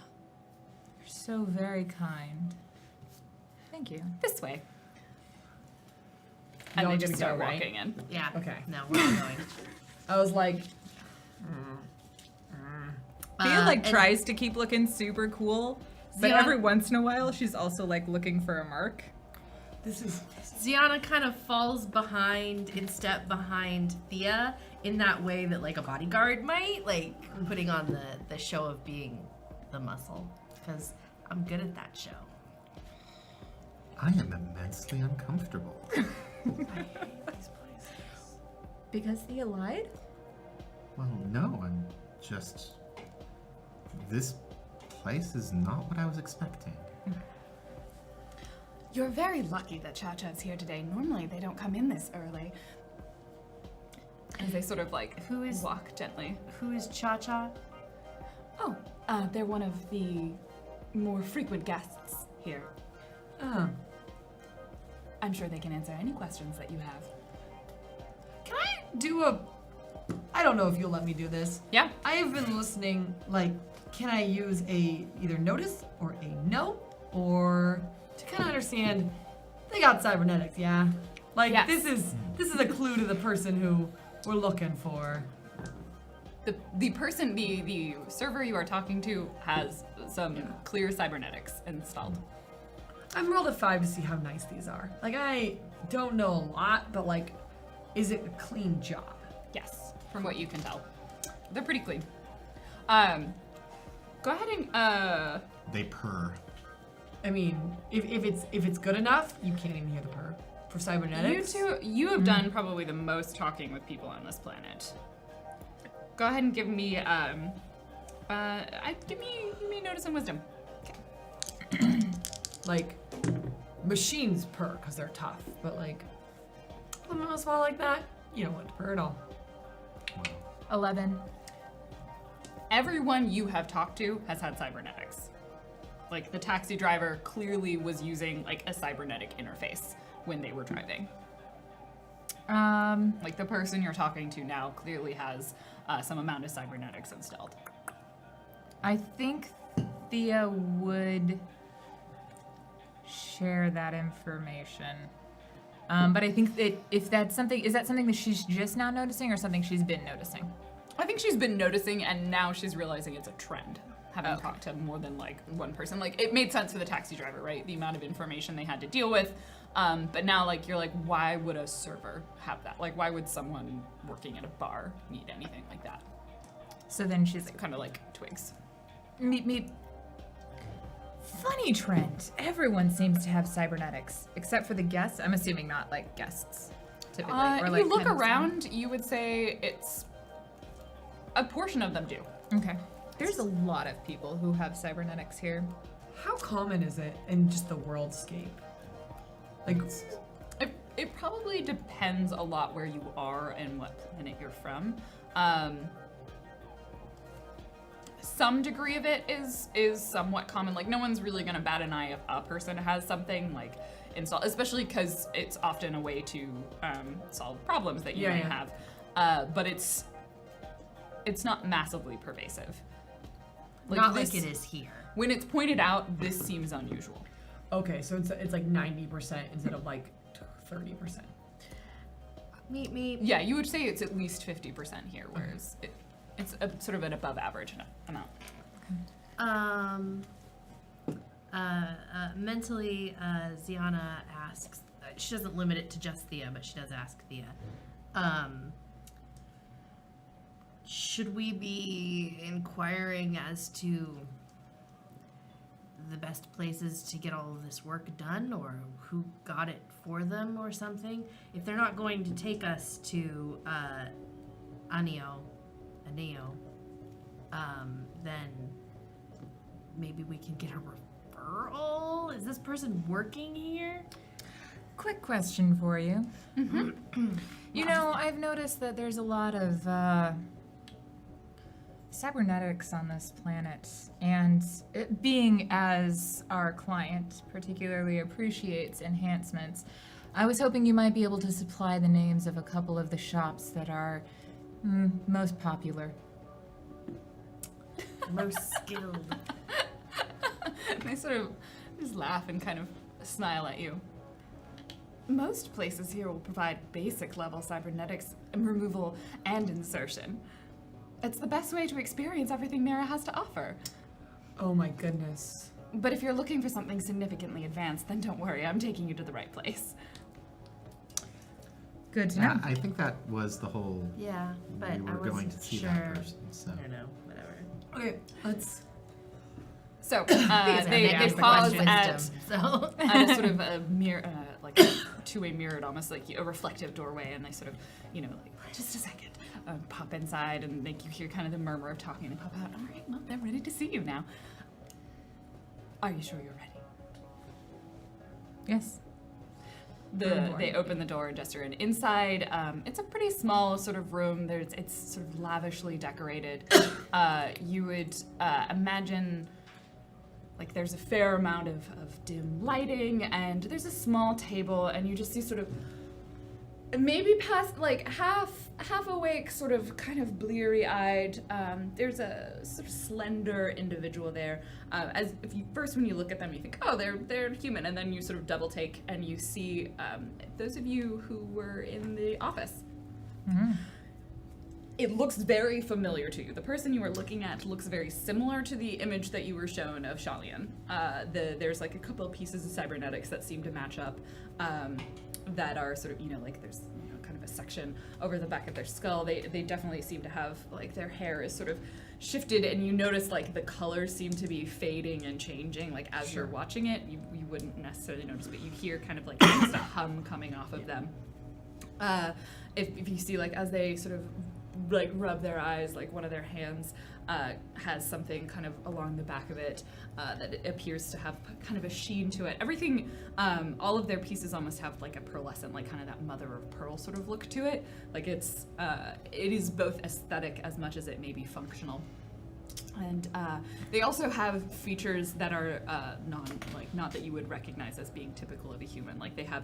A: You're so very kind. Thank you.
C: This way.
A: And
B: Y'all
A: they
B: gonna
A: just start
B: go, right?
A: walking in.
D: Yeah.
B: Okay.
D: No, we're not going.
B: I was like,
F: Thea like
D: and-
F: tries to keep looking super cool, but
D: Zion-
F: every once in a while she's also like looking for a mark.
B: this is.
D: Ziana kind of falls behind in step behind Thea in that way that like a bodyguard might, like putting on the show of being the muscle. Because I'm good at that show.
E: I am immensely uncomfortable.
A: Because Thea lied?
E: Well, no, I'm just. This place is not what I was expecting.
C: You're very lucky that Cha-Cha's here today. Normally they don't come in this early.
A: As they sort of like walk gently.
D: Who is Cha Cha?
C: Oh, they're one of the more frequent guests here.
B: Oh.
C: I'm sure they can answer any questions that you have.
B: Can I do a? I don't know if you'll let me do this.
A: Yeah.
B: I have been listening. Like, can I use a either notice or a no, or to kind of understand? They got cybernetics, yeah. Like
C: Yes.
B: this is a clue to the person who we're looking for.
A: The person, the server you are talking to has some clear cybernetics installed.
B: I'm rolled a 5 to see how nice these are. Like I don't know a lot, but like, is it a clean job?
A: Yes, from what you can tell. They're pretty clean. Go ahead and
E: They purr.
B: I mean, if it's good enough, you can't even hear the purr. For cybernetics,
A: you have done probably the most talking with people on this planet. Go ahead and give me give me notice and wisdom.
B: like machines purr because they're tough, but like the mouse fall like that, you don't want to purr at all.
A: 11. Everyone you have talked to has had cybernetics. Like the taxi driver clearly was using like a cybernetic interface when they were driving. Like the person you're talking to now clearly has some amount of cybernetics installed.
F: I think Thea would share that information. But I think that if that's something, is that something that she's just now noticing or something she's been noticing?
A: I think she's been noticing, and now she's realizing it's a trend, having talked to more than like one person. Like it made sense for the taxi driver, right? The amount of information they had to deal with. But now, like you're like, why would a server have that? Like, why would someone working at a bar need anything like that?
F: So then she's like,
A: Kind of like twigs.
F: meet. Funny trend. Everyone seems to have cybernetics, except for the guests. I'm assuming not like guests, typically. Or
A: If
F: like
A: you look
F: kind of-
A: around, you would say it's a portion of them do.
F: Okay. There's a lot of people who have cybernetics here.
B: How common is it in just the worldscape? Like,
A: it probably depends a lot where you are and what planet you're from. Some degree of it is somewhat common. Like, no one's really gonna bat an eye if a person has something like installed, especially because it's often a way to solve problems that you may have. But it's not massively pervasive.
D: Not
A: this,
D: like it is here.
A: When it's pointed out, this seems unusual.
B: Okay, so it's like 90% instead of like 30%.
D: Me.
A: Yeah, you would say it's at least 50% here, whereas it's a, sort of an above average amount.
D: Mentally, Ziana asks, she doesn't limit it to just Thea, but she does ask Thea, should we be inquiring as to the best places to get all of this work done, or who got it for them or something? If they're not going to take us to Aneo, then maybe we can get a referral? Is this person working here?
F: Quick question for you. You know, I've noticed that there's a lot of cybernetics on this planet, and it being as our client particularly appreciates enhancements, I was hoping you might be able to supply the names of a couple of the shops that are most popular.
D: Most skilled.
A: They sort of just laugh and kind of smile at you. Most places here will provide basic level cybernetics removal and insertion. It's the best way to experience everything Mira has to offer.
B: Oh my goodness.
A: But if you're looking for something significantly advanced, then don't worry, I'm taking you to the right place.
F: Good to know.
E: Yeah, I think that was the whole.
D: Yeah, but
E: we
D: I
E: were
D: wasn't
E: going to see
D: sure.
E: that person. So.
D: I don't know, whatever.
B: Okay, let's.
A: So
D: Because
A: they
D: asked the
A: pause
D: question.
A: at
D: Wisdom, so.
A: at a sort of a mirror, like a two-way mirrored, almost like a reflective doorway, and they sort of, like, just a second, pop inside and make you hear kind of the murmur of talking and pop out. All right, well, they're ready to see you now. Are you sure you're ready?
F: Yes.
A: They open the door and gesture in. Inside, it's a pretty small sort of room. It's sort of lavishly decorated. You would imagine, like, there's a fair amount of dim lighting, and there's a small table, and you just see sort of maybe past, like, half awake, sort of kind of bleary-eyed. There's a sort of slender individual there. As if you first, when you look at them, you think, oh, they're human, and then you sort of double take and you see those of you who were in the office. It looks very familiar to you. The person you were looking at looks very similar to the image that you were shown of Shalian. There's like a couple of pieces of cybernetics that seem to match up, that are sort of, like there's kind of a section over the back of their skull. They definitely seem to have, like, their hair is sort of shifted, and you notice, like, the colors seem to be fading and changing, like, as you're watching it. You wouldn't necessarily notice, but you hear kind of like just a hum coming off of them. If you see, like, as they sort of like rub their eyes, like one of their hands has something kind of along the back of it that it appears to have kind of a sheen to it. Everything, all of their pieces almost have like a pearlescent, like kind of that mother of pearl sort of look to it. Like it is both aesthetic as much as it may be functional. And they also have features that are not that you would recognize as being typical of a human. Like they have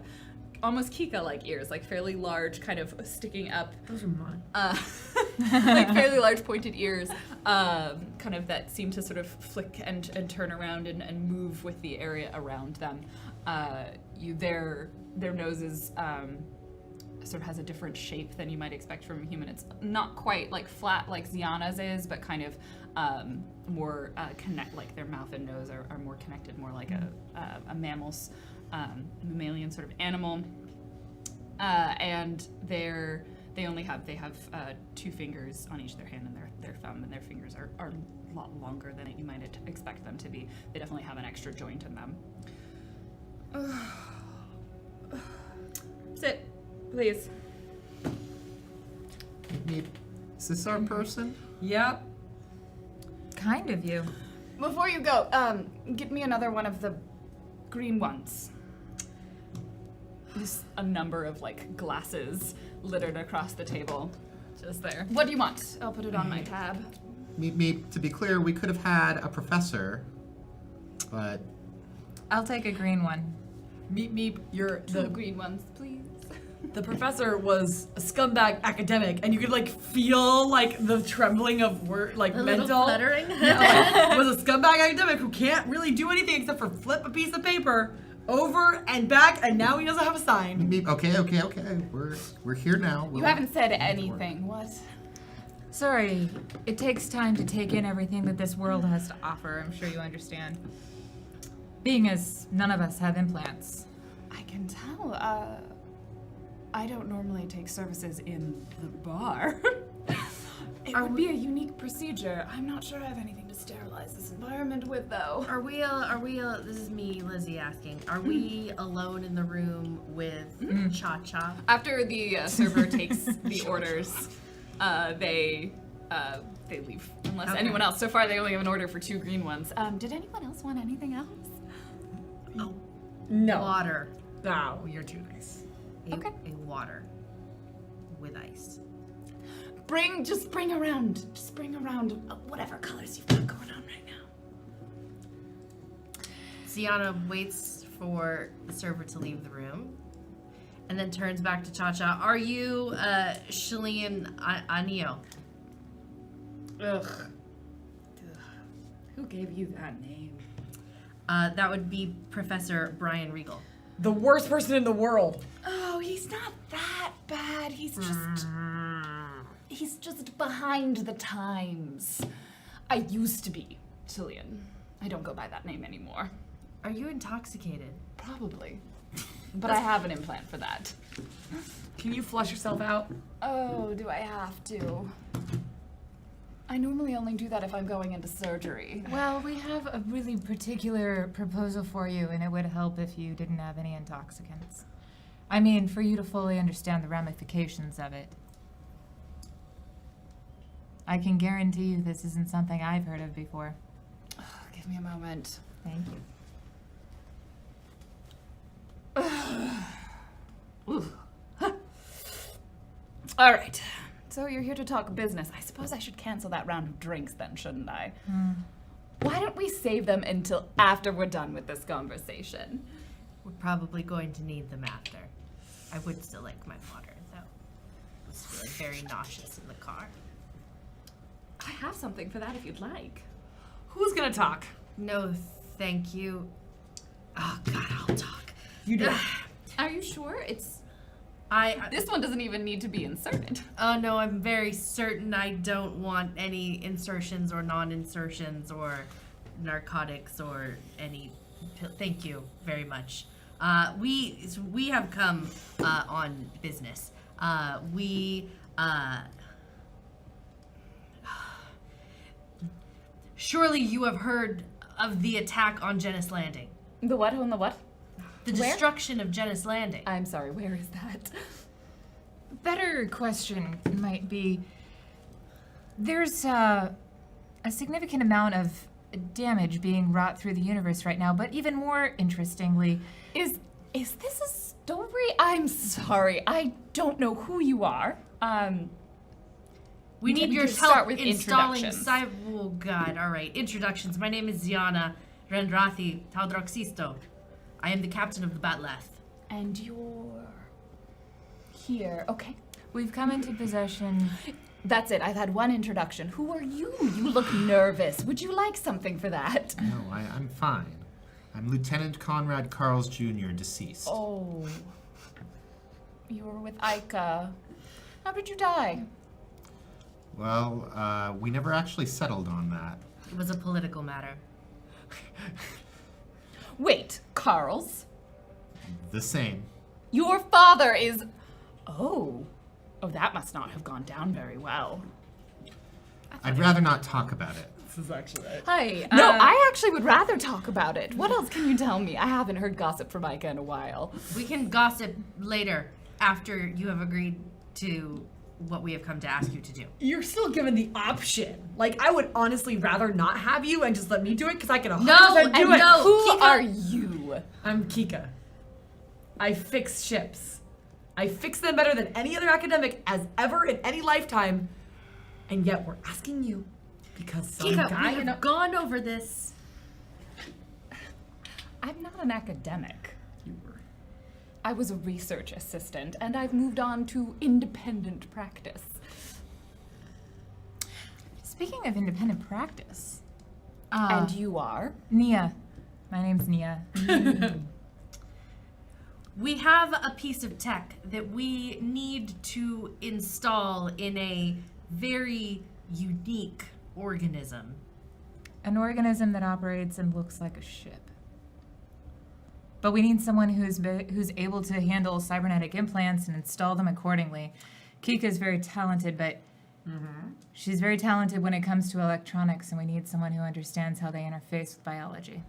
A: almost Kika-like ears, like fairly large, kind of sticking up.
B: Those are mine.
A: Like fairly large pointed ears, kind of that seem to sort of flick and turn around and move with the area around them. Their noses sort of has a different shape than you might expect from a human. It's not quite like flat like Ziana's is, but kind of more like their mouth and nose are more connected, more like a mammal's mammalian sort of animal. And they have 2 fingers on each their hand and their thumb, and their fingers are a lot longer than you might expect them to be. They definitely have an extra joint in them. Sit, please.
E: Is this our person?
B: Yep.
F: Kind of you.
A: Before you go, get me another one of the green ones. Just a number of like glasses littered across the table.
F: Just there.
A: What do you want? I'll put it on my tab.
E: To be clear, we could have had a professor, but
F: I'll take a green one.
B: Meep meep, you're
A: Two green ones, please.
B: the professor was a scumbag academic, and you could like feel like the trembling of word, like
D: A
B: mental.
D: little fluttering.
B: Yeah, like, was a scumbag academic who can't really do anything except for flip a piece of paper over and back, and now he doesn't have a sign.
E: okay. We're here now.
A: You haven't said anything. What?
F: Sorry, it takes time to take in everything that this world has to offer. I'm sure you understand. Being as none of us have implants.
A: I can tell. I don't normally take services in the bar. It would be a unique procedure. I'm not sure I have anything to sterilize this environment with, though.
D: Are we, this is me, Lizzie, asking, are we alone in the room with Cha-Cha?
A: After the server takes the orders, they leave. Unless
D: Okay.
A: anyone else. So far, they only have an order for 2 green ones. Did anyone else want anything else?
D: Oh,
B: No.
D: water.
B: No, you're too nice.
A: Okay.
D: A water with ice.
A: Just bring around whatever colors you've got going on right now.
D: Sienna waits for the server to leave the room and then turns back to Cha-Cha. Are you Chilean Anio?
C: Ugh. Who gave you that name?
D: That would be Professor Brian Regal.
B: The worst person in the world.
A: Oh, he's not that bad. He's just behind the times. I used to be Chilean. I don't go by that name anymore.
D: Are you intoxicated?
A: Probably. But I have an implant for that.
B: Can you flush yourself out?
A: Oh, do I have to? I normally only do that if I'm going into surgery.
F: Well, we have a really particular proposal for you, and it would help if you didn't have any intoxicants. I mean, for you to fully understand the ramifications of it. I can guarantee you this isn't something I've heard of before.
A: Give me a moment.
F: Thank you.
A: All right. So you're here to talk business. I suppose I should cancel that round of drinks then, shouldn't I? Why don't we save them until after we're done with this conversation?
D: We're probably going to need them after. I would still like my water, though. I was feeling very nauseous in the car.
A: I have something for that if you'd like.
B: Who's gonna talk?
D: No, thank you. Oh, God, I'll talk.
B: You do.
A: Are you sure?
D: This
A: This one doesn't even need to be inserted.
D: Oh, no, I'm very certain I don't want any insertions or non-insertions or narcotics or any... Thank you very much. We have come on business. Surely you have heard of the attack on Genis Landing.
A: The what on the what?
D: The
A: Where?
D: destruction of Genis Landing.
A: I'm sorry, where is that?
F: Better question might be, there's a significant amount of damage being wrought through the universe right now, but even more interestingly,
A: Is this a story? I'm sorry, I don't know who you are.
D: We need
A: We
D: your
A: could start
D: help
A: with
D: installing
A: introductions.
D: Oh God! All right, introductions. My name is Ziana Rendrathi Taudroxisto. I am the captain of the Batleth.
A: And you're here. Okay.
F: we've come into possession.
A: That's it. I've had one introduction. Who are you? You look nervous. Would you like something for that?
E: No, I'm fine. I'm Lieutenant Conrad Carls Jr., deceased.
A: Oh. You were with Ica. How did you die?
E: Well, we never actually settled on that.
D: It was a political matter.
A: Wait, Carl's?
E: The same.
A: Your father is... Oh. Oh, that must not have gone down very well.
E: I'd rather not talk about it.
B: This is actually right.
F: Hi.
A: No, I actually would rather talk about it. What else can you tell me? I haven't heard gossip from Ica in a while.
D: We can gossip later after you have agreed to what we have come to ask you to do.
B: You're still given the option. Like, I would honestly rather not have you and just let me do it because I can 100%
D: No,
B: do
D: and
B: it.
D: no.
A: Who
D: Kika-
A: are you?
B: I'm Kika. I fix ships. I fix them better than any other academic has ever in any lifetime. And yet we're asking you because some
D: Kika,
B: guy
D: we
B: in a...
D: have gone over this.
A: I'm not an academic.
B: You were.
A: I was a research assistant, and I've moved on to independent practice.
F: Speaking of independent practice,
A: And you are?
F: Nia. My name's Nia.
D: We have a piece of tech that we need to install in a very unique organism.
F: An organism that operates and looks like a ship. But we need someone who's able to handle cybernetic implants and install them accordingly. Kika's very talented, but she's very talented when it comes to electronics, and we need someone who understands how they interface with biology.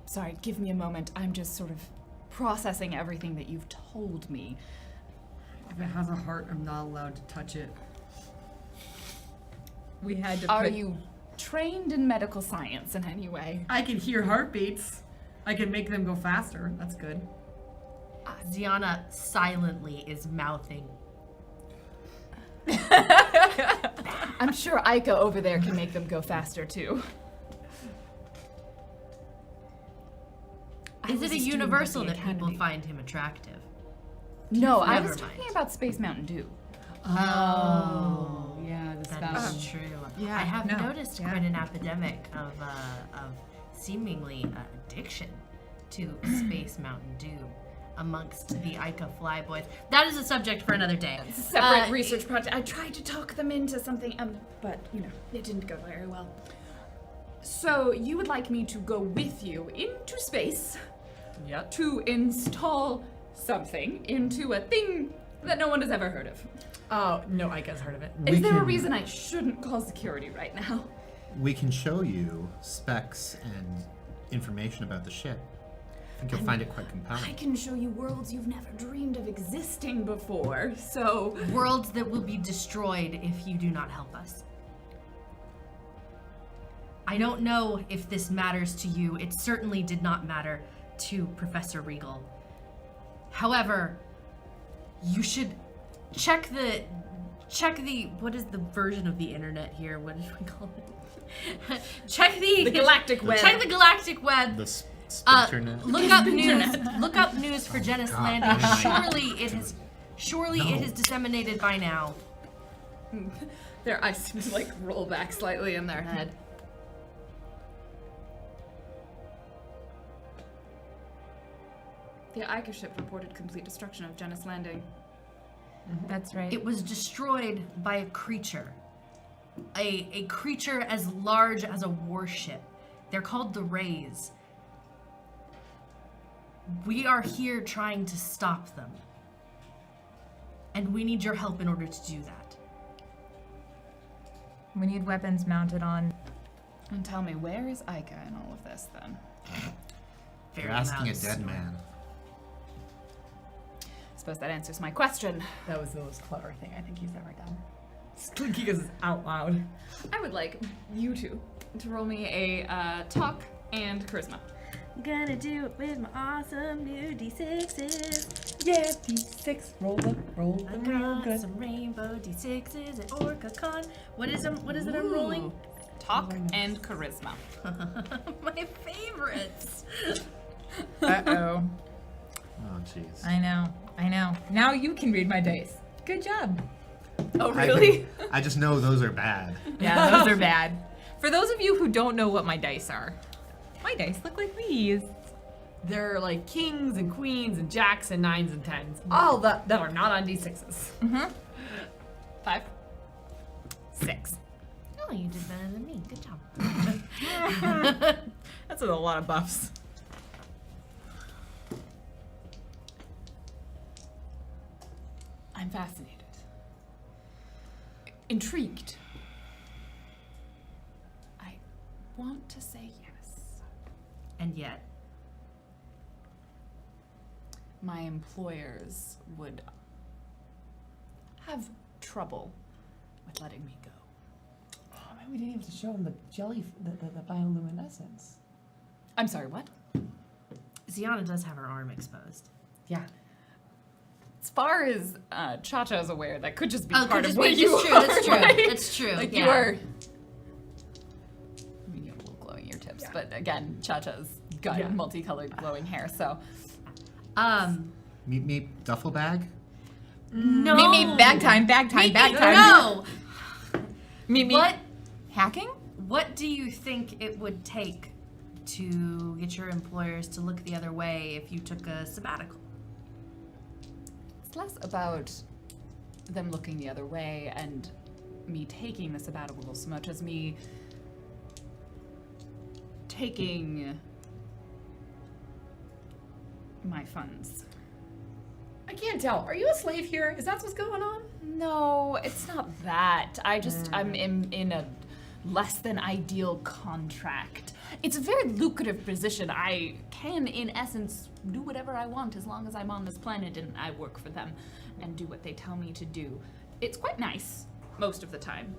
A: Sorry, give me a moment. I'm just sort of processing everything that you've told me.
B: If it has a heart, I'm not allowed to touch it.
F: We had to
A: Are you trained in medical science in any way?
B: I can hear heartbeats. I can make them go faster. That's good.
D: Ziana silently is mouthing.
A: I'm sure Ica over there can make them go faster too.
D: Is it a universal that people find him attractive?
A: No, I
D: Never
A: was
D: mind.
A: talking about Space Mountain Dew.
B: Oh, yeah, the
D: That
B: spouse.
D: is true.
F: Yeah,
D: I have
F: no,
D: noticed
F: yeah.
D: quite an epidemic of seemingly addiction to Space Mountain Dew amongst the Ica Flyboys. That is a subject for another day.
A: Separate research project. I tried to talk them into something, but it didn't go very well. So you would like me to go with you into space
B: Yep.
A: to install something into a thing that no one has ever heard of?
B: Oh, no, Ica's heard of it.
A: Is there a
E: can-
A: reason I shouldn't call security right now?
E: We can show you specs and information about the ship. I think you'll find it quite
A: I
E: compelling.
A: can show you worlds you've never dreamed of existing before, so...
D: Worlds that will be destroyed if you do not help us. I don't know if this matters to you. It certainly did not matter to Professor Regal. However, you should check the what is the version of the internet here? What did we call it? Check the
A: galactic web.
D: Check the galactic web.
E: The Splinternet.
D: Look up news. Look up news for Genis
E: God.
D: Landing. Surely
E: No.
D: it has disseminated by now.
A: Their eyes seem to roll back slightly in their head. The Ica ship reported complete destruction of Genis Landing.
F: That's right.
D: It was destroyed by a creature. A creature as large as a warship. They're called the Rays. We are here trying to stop them. And we need your help in order to do that.
F: We need weapons mounted on.
A: And tell me, where is Ica in all of this, then?
E: You're asking a
D: loud
E: dead
D: snore.
E: man.
A: Suppose that answers my question.
B: That was the most clever thing I think he's ever done. Kika's out loud.
A: I would like you two to roll me a talk and charisma.
D: Gonna do it with my awesome new D6s.
B: Yeah, D6, roll them real
D: I got
B: good.
D: some rainbow D6s at OrcaCon. What is it I'm rolling?
A: Talk and charisma.
D: My favorites.
F: Uh-oh.
E: Oh, jeez.
F: I know. Now you can read my dice. Good job.
A: Oh,
E: I
A: really?
E: think- I just know those are bad.
F: Yeah, those are bad. For those of you who don't know what my dice are, my dice look like these.
B: They're like kings and queens and jacks and nines and tens. All that are not on D6s.
A: 5.
F: 6.
D: Oh, you did better than me. Good job.
F: That's with a lot of buffs.
A: I'm fascinated. Intrigued. I want to say yes.
D: And yet,
A: My employers would have trouble with letting me go.
B: Why we didn't have to show him the jelly, the bioluminescence?
A: I'm sorry, what?
D: Ziana does have her arm exposed.
B: Yeah.
A: As far as Cha-Cha is aware, that could just be
D: Oh,
A: part
D: could
A: of
D: just
A: what
D: be,
A: you
D: it's true,
A: are,
D: it's true,
A: right?
D: it's true.
A: Like
D: yeah.
A: you are. I mean, you have little glowing ear tips, but again, Cha-Cha's got multicolored glowing hair, so.
E: Meep, duffel bag?
D: No.
F: Meep, bag time.
D: No.
F: Meep.
D: What?
F: Hacking?
D: What do you think it would take to get your employers to look the other way if you took a sabbatical?
A: It's less about them looking the other way and me taking the sabbatical so much as me taking my funds.
B: I can't tell. Are you a slave here? Is that what's going on?
A: No, it's not that. I'm in a less than ideal contract. It's a very lucrative position. I can, in essence, do whatever I want as long as I'm on this planet and I work for them and do what they tell me to do. It's quite nice most of the time.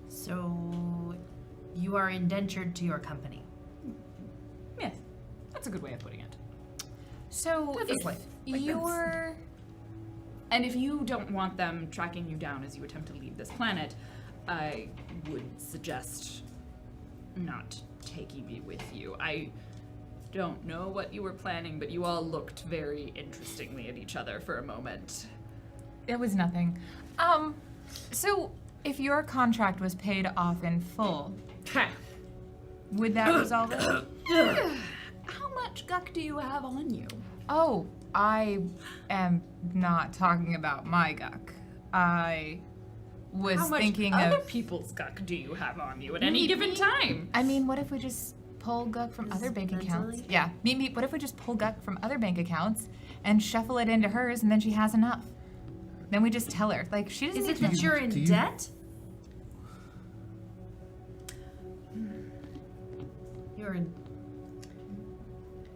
D: So you are indentured to your company.
A: Yes, that's a good way of putting it.
F: So
B: That's a
F: if
B: slave.
F: you're...
A: And if you don't want them tracking you down as you attempt to leave this planet, I would suggest not taking me with you. I don't know what you were planning, but you all looked very interestingly at each other for a moment.
F: It was nothing. So if your contract was paid off in full, would that resolve it?
A: How much guck do you have on you?
F: Oh, I am not talking about my guck. I was
A: How much
F: thinking
A: other
F: of...
A: people's guck do you have on you at any given time?
F: I mean, what if we just pull guck from other bank accounts?
D: mentally?
F: Yeah, Meep, what if we just pull guck from other bank accounts and shuffle it into hers and then she has enough? Then we just tell her. Like, she doesn't
D: Is
F: need
D: it
F: to
D: that you're in
E: Do you-
D: debt? You're in.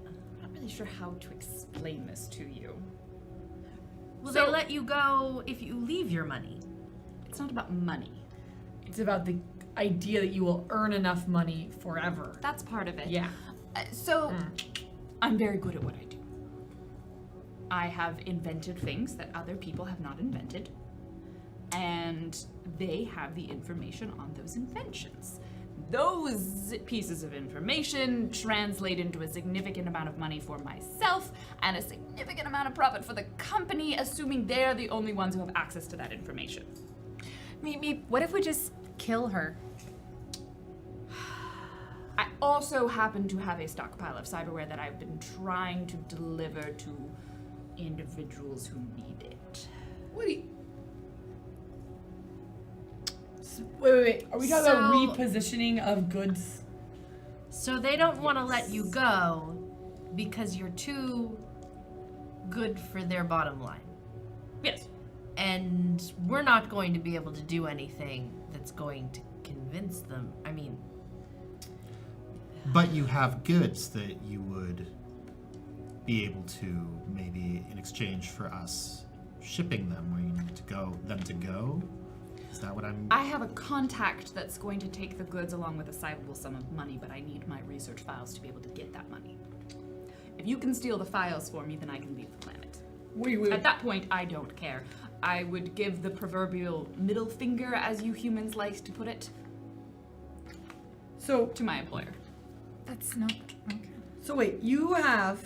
A: I'm not really sure how to explain this to you.
D: Will
A: So-
D: they let you go if you leave your money?
A: It's not about money.
B: It's about the idea that you will earn enough money forever.
A: That's part of it.
B: Yeah.
A: So, I'm very good at what I do. I have invented things that other people have not invented, and they have the information on those inventions. Those pieces of information translate into a significant amount of money for myself and a significant amount of profit for the company, assuming they're the only ones who have access to that information.
F: Meep, what if we just kill her?
A: I also happen to have a stockpile of cyberware that I've been trying to deliver to individuals who need it.
B: What do you... Wait. Are we talking about
D: So-
B: repositioning of goods?
D: So they don't want to let you go because you're too good for their bottom line.
A: Yes.
D: And we're not going to be able to do anything that's going to convince them. I mean,
E: But you have goods that you would be able to, maybe in exchange for us shipping them where you need to go, them to go? Is that what I'm...
A: I have a contact that's going to take the goods along with a sizable sum of money, but I need my research files to be able to get that money. If you can steal the files for me, then I can leave the planet.
B: Wait.
A: At that point, I don't care. I would give the proverbial middle finger, as you humans like to put it,
B: So
A: to my employer.
F: That's not... Okay.
B: So wait, you have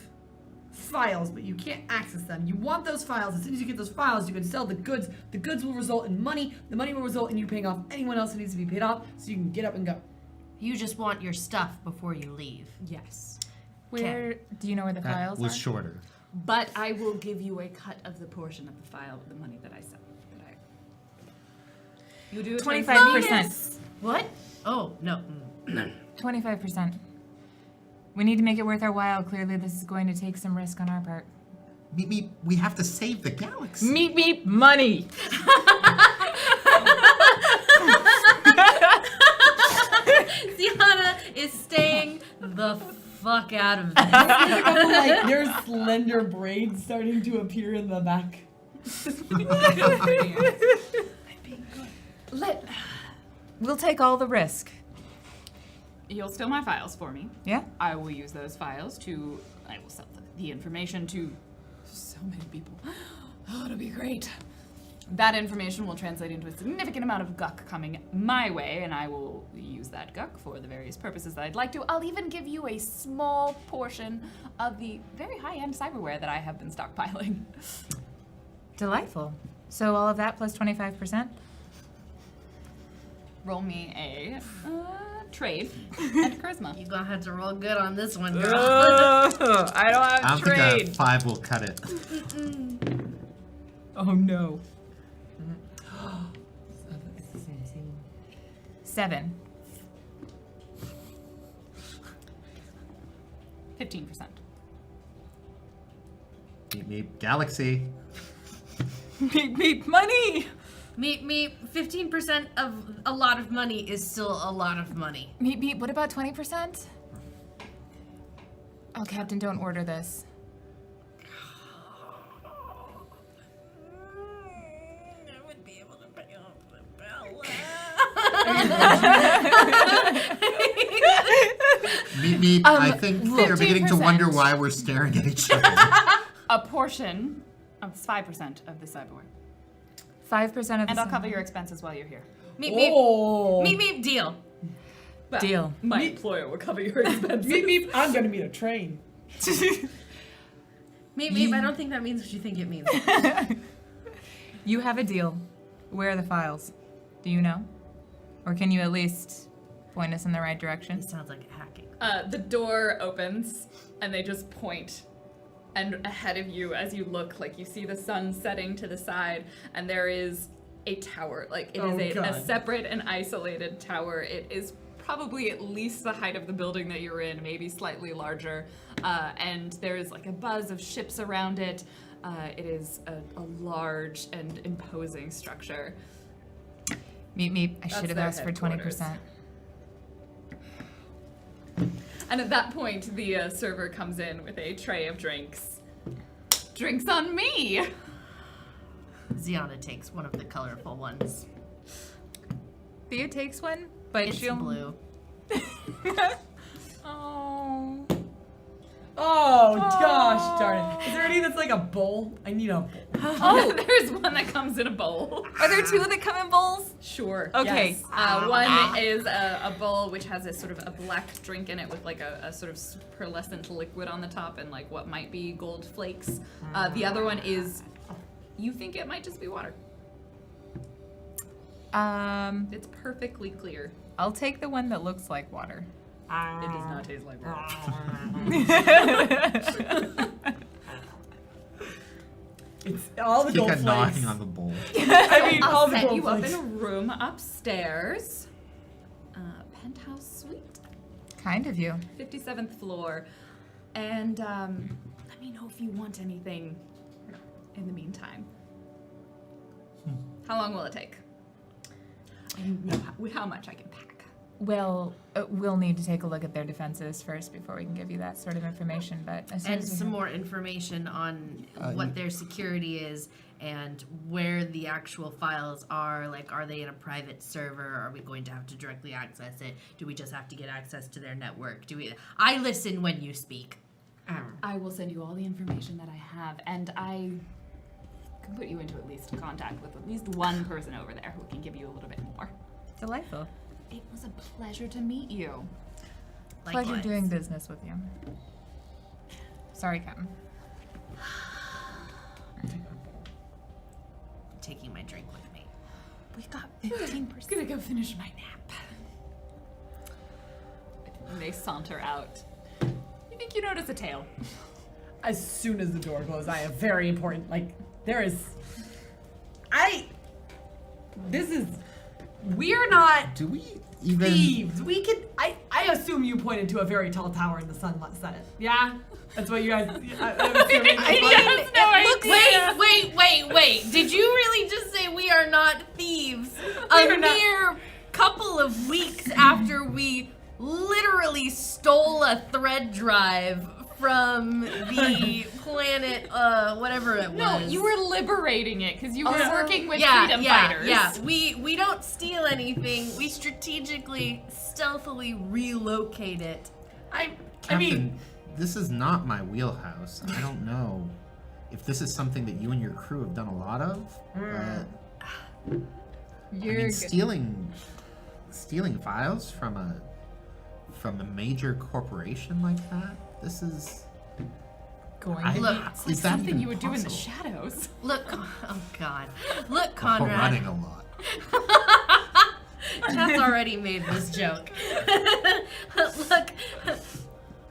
B: files, but you can't access them. You want those files. As soon as you get those files, you can sell the goods. The goods will result in money. The money will result in you paying off anyone else who needs to be paid off, so you can get up and go.
D: you just want your stuff before you leave.
A: Yes.
F: Where... Do you know where the
E: that
F: files
E: was
F: are?
E: shorter.
A: But I will give you a cut of the portion of the file of the money that I sell. You do it
F: 25%.
D: What? Oh, no.
F: 25%. We need to make it worth our while. Clearly, this is going to take some risk on our part.
E: Meep, we have to save the galaxy.
F: Meep, money!
D: Ziana is staying the fuck out of this.
B: There's slender braids starting to appear in the back.
F: We'll take all the risk.
A: You'll steal my files for me.
F: Yeah?
A: I will use those files I will sell the information to so many people. Oh, it'll be great. That information will translate into a significant amount of guck coming my way, and I will use that guck for the various purposes that I'd like to. I'll even give you a small portion of the very high-end cyberware that I have been stockpiling.
F: Delightful. So all of that plus 25%?
A: Roll me a trade and charisma.
D: You're gonna have to roll good on this one, girl.
F: I don't have
E: I don't think a 5 will cut it.
F: Oh no. 7.
A: 15%.
E: Meep meep. Galaxy.
F: Beep beep money!
D: Meep, 15% of a lot of money is still a lot of money.
F: Meep beep, what about 20%? Oh, Captain, don't order this.
D: I would be able to pay off the bill.
E: Meep meep. I think they're beginning to
A: 15%.
E: wonder why we're staring at each other.
A: A portion of 5% of the cyberware.
F: 5% of the
A: And I'll cover your expenses while you're here.
D: Meep, deal.
F: Deal.
A: My employer will cover your expenses.
B: Meep, meep. I'm gonna meet a train.
D: Meep, I don't think that means what you think it means.
F: You have a deal. Where are the files? Do you know? Or can you at least point us in the right direction?
D: It sounds like hacking.
A: The door opens, and they just point. And ahead of you, as you look, like you see the sun setting to the side, and there is a tower. Like it is a separate and isolated tower. It is probably at least the height of the building that you're in, maybe slightly larger. And there is like a buzz of ships around it. It is a large and imposing structure.
F: Meep, I should have
A: their
F: asked for 20%.
A: And at that point, the server comes in with a tray of drinks. Drinks on me!
D: Ziana takes one of the colorful ones.
F: Thea takes one, but
D: It's
F: she'll...
D: blue.
F: Oh.
B: Oh gosh darn it. Is there any that's like a bowl? I need a bowl.
A: Oh, there's one that comes in a bowl.
F: Are there 2 that come in bowls?
A: Sure.
F: Okay.
A: Yes. One is a bowl which has a sort of a black drink in it with like a sort of pearlescent liquid on the top and like what might be gold flakes. The other one is, you think it might just be water. It's perfectly clear.
F: I'll take the one that looks like water.
A: It does not taste like water.
B: It's all the
E: Keep
B: gold
E: on
B: flakes.
E: gnawing on the bowl.
B: I mean, all
A: I'll
B: the
A: set
B: gold
A: you up
B: flakes.
A: in a room upstairs. Penthouse suite,
F: Kind of you.
A: 57th floor. And let me know if you want anything in the meantime. How long will it take? I know how much I can pack.
F: Well, we'll need to take a look at their defenses first before we can give you that sort of information, but as soon
D: And
F: as we
D: some
F: have-
D: more information on what their security is and where the actual files are. Like, are they in a private server? Are we going to have to directly access it? Do we just have to get access to their network? I listen when you speak.
A: I will send you all the information that I have, and I can put you into at least contact with at least one person over there who can give you a little bit more.
F: Delightful.
A: It was a pleasure to meet you.
F: Pleasure
D: Likewise.
F: doing business with you. Sorry, Captain.
D: Taking my drink with me.
A: We got 15%. Gonna go finish my nap. And they saunter out. You think you notice a tail?
B: As soon as the door closes, I have very important, we're not
E: Do we even?
B: thieves. We could, I assume you pointed to a very tall tower in the sunlit Senate. Yeah? That's what you guys, I'm assuming that's what-
D: Wait. Did you really just say we are not thieves?
B: are
D: A
B: not-
D: mere couple of weeks after we literally stole a thread drive from the planet, whatever it was.
A: No, you were liberating it because you were working with
D: yeah,
A: freedom
D: yeah,
A: fighters.
D: Yeah, we don't steal anything. We strategically, stealthily relocate it.
B: I
E: Captain,
B: mean,
E: this is not my wheelhouse. I don't know if this is something that you and your crew have done a lot of. But I mean, stealing files from a major corporation like that. This is
F: Going
E: I-
F: to
D: Look,
A: It's like
E: is that
A: something
E: even
A: you would do in the
E: possible?
A: shadows.
D: Look, oh God. Look,
E: Oh,
D: Conrad.
E: running a lot.
D: Chat's already made this joke.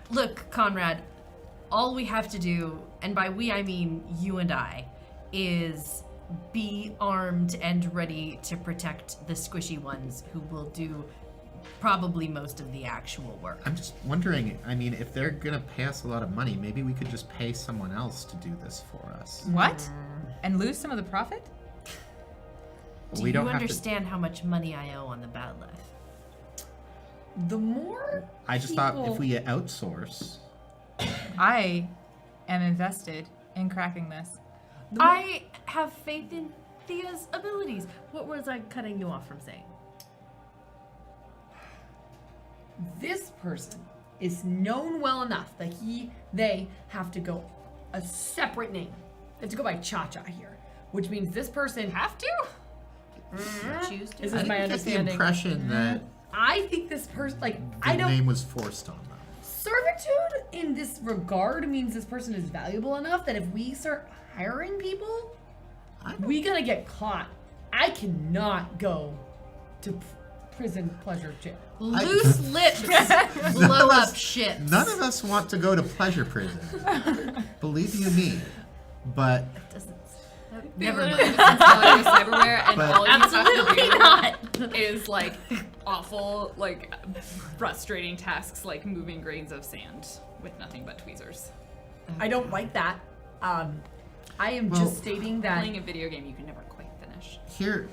D: Look, Conrad. All we have to do, and by we I mean you and I, is be armed and ready to protect the squishy ones who will do probably most of the actual work.
E: I'm just wondering, I mean, if they're gonna pay us a lot of money, maybe we could just pay someone else to do this for us.
F: What? And lose some of the profit?
D: Do
E: We
D: you
E: don't have to.
D: understand how much money I owe on the bad life?
B: the more
E: I just thought
B: people-
E: if we outsource,
F: I am invested in cracking this.
D: I have faith in Thea's abilities. What was I cutting you off from saying?
B: this person is known well enough that they have to go a separate name. They have to go by Cha-Cha here, which means this person
A: Have to?
D: Choose to?
B: This
E: I
B: is my
E: didn't get the
B: understanding.
E: impression that
B: I think this person, like,
E: the
B: I don't.
E: name was forced on them.
B: Servitude in this regard means this person is valuable enough that if we start hiring people,
E: I don't-
B: we gonna get caught. I cannot go to prison pleasure jail.
D: Loose lips blow up shit.
E: None of us want to go to pleasure prison. Believe you me. But
D: Never
A: Literally
D: mind.
A: just install your cyberware and
E: But-
A: all you
D: Absolutely
A: have to
D: not.
A: do is like awful, like frustrating tasks like moving grains of sand with nothing but tweezers.
B: I don't like that. I am
E: Well,
B: just stating that.
A: Playing a video game you can never quite finish.
E: here,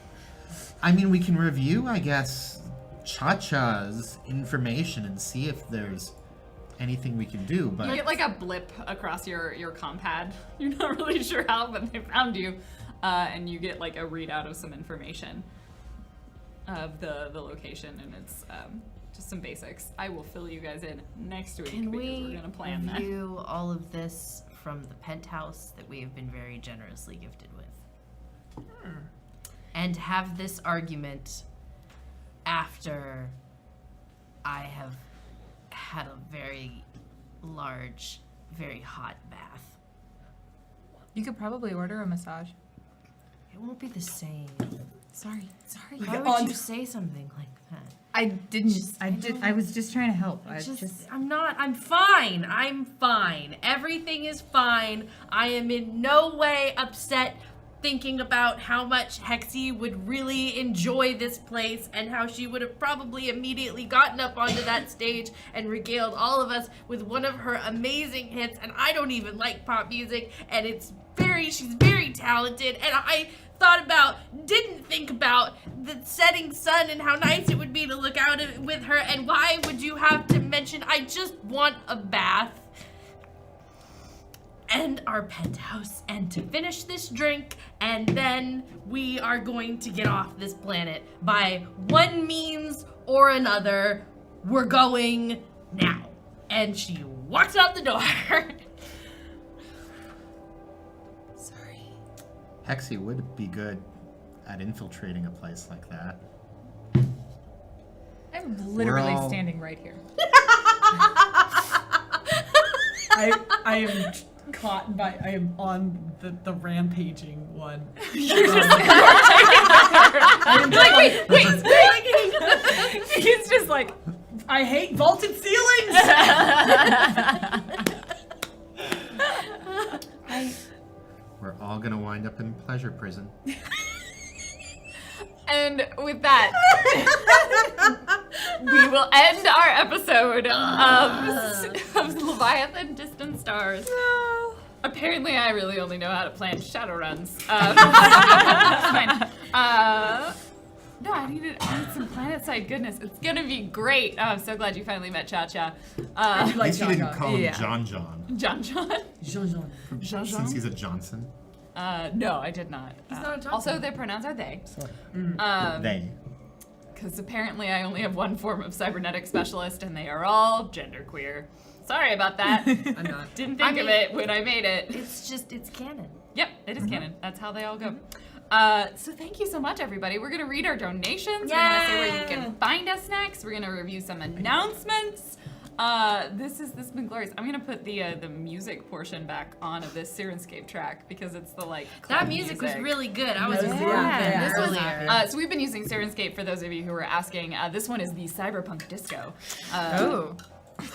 E: I mean, we can review, I guess, Cha-Cha's information and see if there's anything we can do.
A: You
E: But
A: get like a blip across your compad. You're not really sure how, but they found you, and you get like a readout of some information of the location, and it's just some basics. I will fill you guys in next week
D: Can
A: because
D: we
A: we're gonna plan that.
D: review all of this from the penthouse that we have been very generously gifted with? And have this argument after I have had a very large, very hot bath.
F: You could probably order a massage.
D: It won't be the same.
F: Sorry.
D: Why
B: get
D: would
B: on-
D: you say something like that?
F: I didn't. I was just trying to help.
D: I'm fine. Everything is fine. I am in no way upset thinking about how much Hexie would really enjoy this place and how she would have probably immediately gotten up onto that stage and regaled all of us with one of her amazing hits. And I don't even like pop music, and she's very talented, and I didn't think about the setting sun and how nice it would be to look out with her, and why would you have to mention I just want a bath and our penthouse and to finish this drink, and then we are going to get off this planet by one means or another. We're going now. And she walks out the door.
E: Hexie would be good at infiltrating a place like that.
F: I'm literally
E: all-
F: standing right here.
B: I am caught by. I am on the rampaging one.
F: I'm like, wait. He's just like,
B: I hate vaulted ceilings.
E: We're all gonna wind up in pleasure prison.
A: And with that, we will end our episode of Leviathan Distant Stars. Apparently, I really only know how to plan Shadowruns. That's fine. No, I need some planets bedside goodness. It's gonna be great. Oh, I'm so glad you finally met Cha-Cha.
E: At
B: Like
E: least you didn't
B: John.
E: call him
A: Yeah.
E: John.
A: John.
B: Jean-Jean.
A: Jean.
E: Since he's a Johnson.
A: No, I did not.
B: He's not a Johnson.
A: Also, their pronouns are they.
E: They.
A: Because apparently I only have one form of cybernetic specialist, and they are all genderqueer. Sorry about that.
B: I'm not.
A: Didn't think of it when I made it.
D: It's canon.
A: Yep, it is canon. That's how they all go. So thank you so much, everybody. We're gonna read our donations. We're gonna say where you can find us next. We're gonna review some announcements. This has been glorious. I'm gonna put the music portion back on of this Sirenscape track because it's the like club
D: That music was really good. I was
B: Yeah.
A: This was,
D: earlier.
A: so we've been using Sirenscape for those of you who were asking. This one is the Cyberpunk Disco.
F: Oh.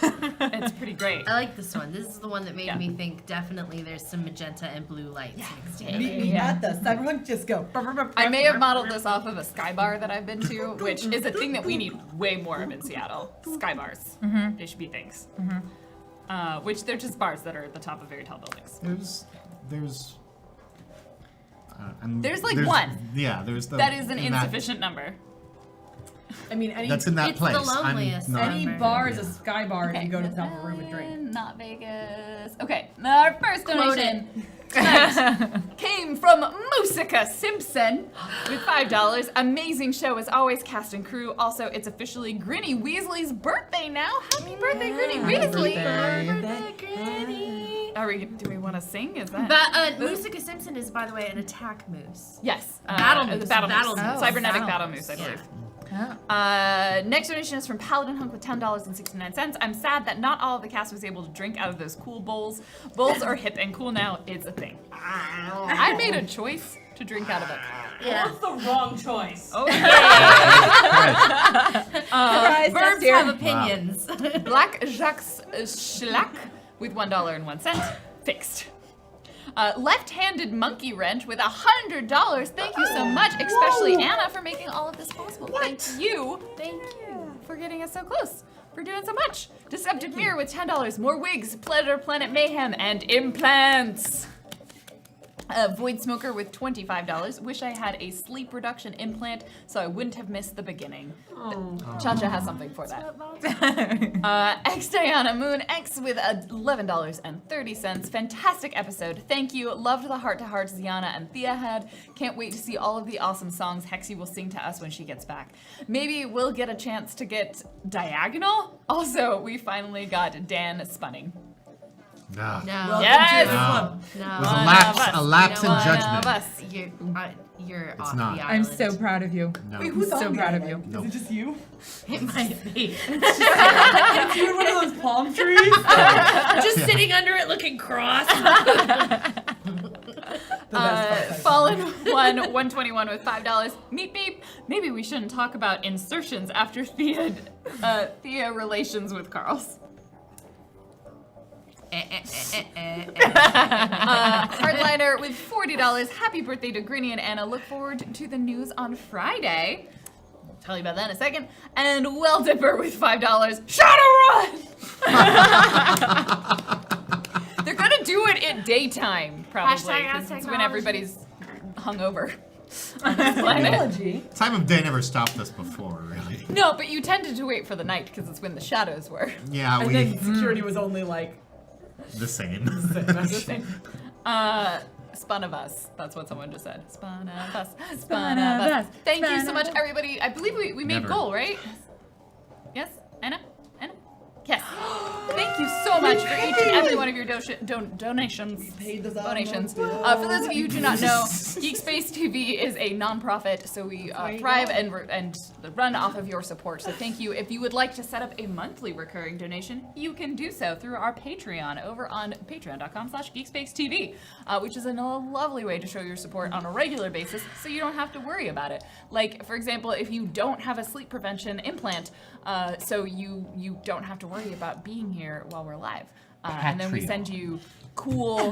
A: It's pretty great.
D: I like this one. This is the one that made
A: Yeah.
D: me think definitely there's some magenta and blue lights mixed together.
B: Meet me at the Cyberpunk Disco.
A: I may have modeled this off of a sky bar that I've been to, which is a thing that we need way more of in Seattle. Sky bars. They should be things. Which they're just bars that are at the top of very tall buildings. There's like one.
E: Yeah, there's the.
A: That is an
E: in that-
A: insufficient number.
B: I mean, any
E: That's in that
D: It's
E: place.
D: the loneliest.
E: I'm not,
B: any
D: number.
B: bar is a sky bar if you go to the top of a room and drink.
A: Not Vegas. Okay, our first
D: Quote
A: donation tonight came from Musica Simpson with $5. Amazing show as always, cast and crew. Also, it's officially Grinny Weasley's birthday now. Happy birthday, Grinny Weasley! Do we want to sing? Is that?
D: But Musica Simpson is, by the way, an attack moose.
A: Yes.
D: Battle moose,
A: Battle
D: battle
A: moose.
D: moose.
A: Cybernetic
F: Battle
A: battle
F: moose.
A: moose, I believe.
F: Oh.
A: Next donation is from Paladin Hunk with $10.69. I'm sad that not all of the cast was able to drink out of those cool bowls. Bowls are hip and cool now. It's a thing. I made a choice to drink out of it.
D: Yeah.
B: That's the wrong choice.
A: Oh yeah.
D: Verbs have opinions.
A: Black Jacques Schlack with $1.01. Fixed. Left-handed monkey wrench with $100. Thank you so much, especially Anna, for making all of this possible. Thank you for getting us so close, for doing so much. Deceptive mirror with $10. More wigs, Predator Planet Mayhem, and implants. Void Smoker with $25. Wish I had a sleep reduction implant so I wouldn't have missed the beginning. Cha-Cha has something for that. X Diana Moon X with $11.30. Fantastic episode. Thank you. Loved the heart-to-hearts Ziana and Thea had. Can't wait to see all of the awesome songs Hexy will sing to us when she gets back. Maybe we'll get a chance to get Diagonal. Also, we finally got Dan Spunning.
E: No.
D: No.
A: Yes!
E: No.
D: No.
E: It was
A: One
E: a lapse,
A: of us.
E: a lapse
A: You know,
E: in
A: one
E: judgment.
A: of us.
D: You're off
E: not.
D: the
F: I'm
D: island.
F: so proud of you.
E: No.
B: Wait, who's
F: So
B: on the
F: proud of
B: island?
F: you.
B: Is it just you?
D: It might be.
B: You're in one of those palm trees?
D: Just sitting under it looking cross.
A: Fallen one 121 with $5. Meep meep. Maybe we shouldn't talk about insertions after Thea relations with Carl's. Hardliner with $40. Happy birthday to Grinny and Anna. Look forward to the news on Friday. I'll tell you about that in a second. And Well Dipper with $5. Shadowrun! They're gonna do it at daytime, probably.
D: Hashtag
A: 'cause it's when
D: technology.
A: everybody's hungover on this planet.
B: Technology.
E: Time of day never stopped us before, really.
A: No, but you tended to wait for the night because it's when the shadows were.
E: Yeah,
B: And
E: we
B: then security was only like,
E: the same.
A: Spun of us. That's what someone just said. Spun of us. Spun of us. Thank you so much, everybody. I believe we made
E: Never.
A: goal, right? Yes? Anna? Anna? Yes. Thank you so much for each and every one of your donations.
B: paid this out
A: Donations.
B: on
A: For those of you who do not know, GeekSpaceTV is a non-profit, so we thrive and run off of your support. So thank you. If you would like to set up a monthly recurring donation, you can do so through our Patreon over on patreon.com/GeekSpaceTV, which is a lovely way to show your support on a regular basis, so you don't have to worry about it. Like, for example, if you don't have a sleep prevention implant, so you don't have to worry about being here while we're live. And then we
E: Patreon.
A: send you cool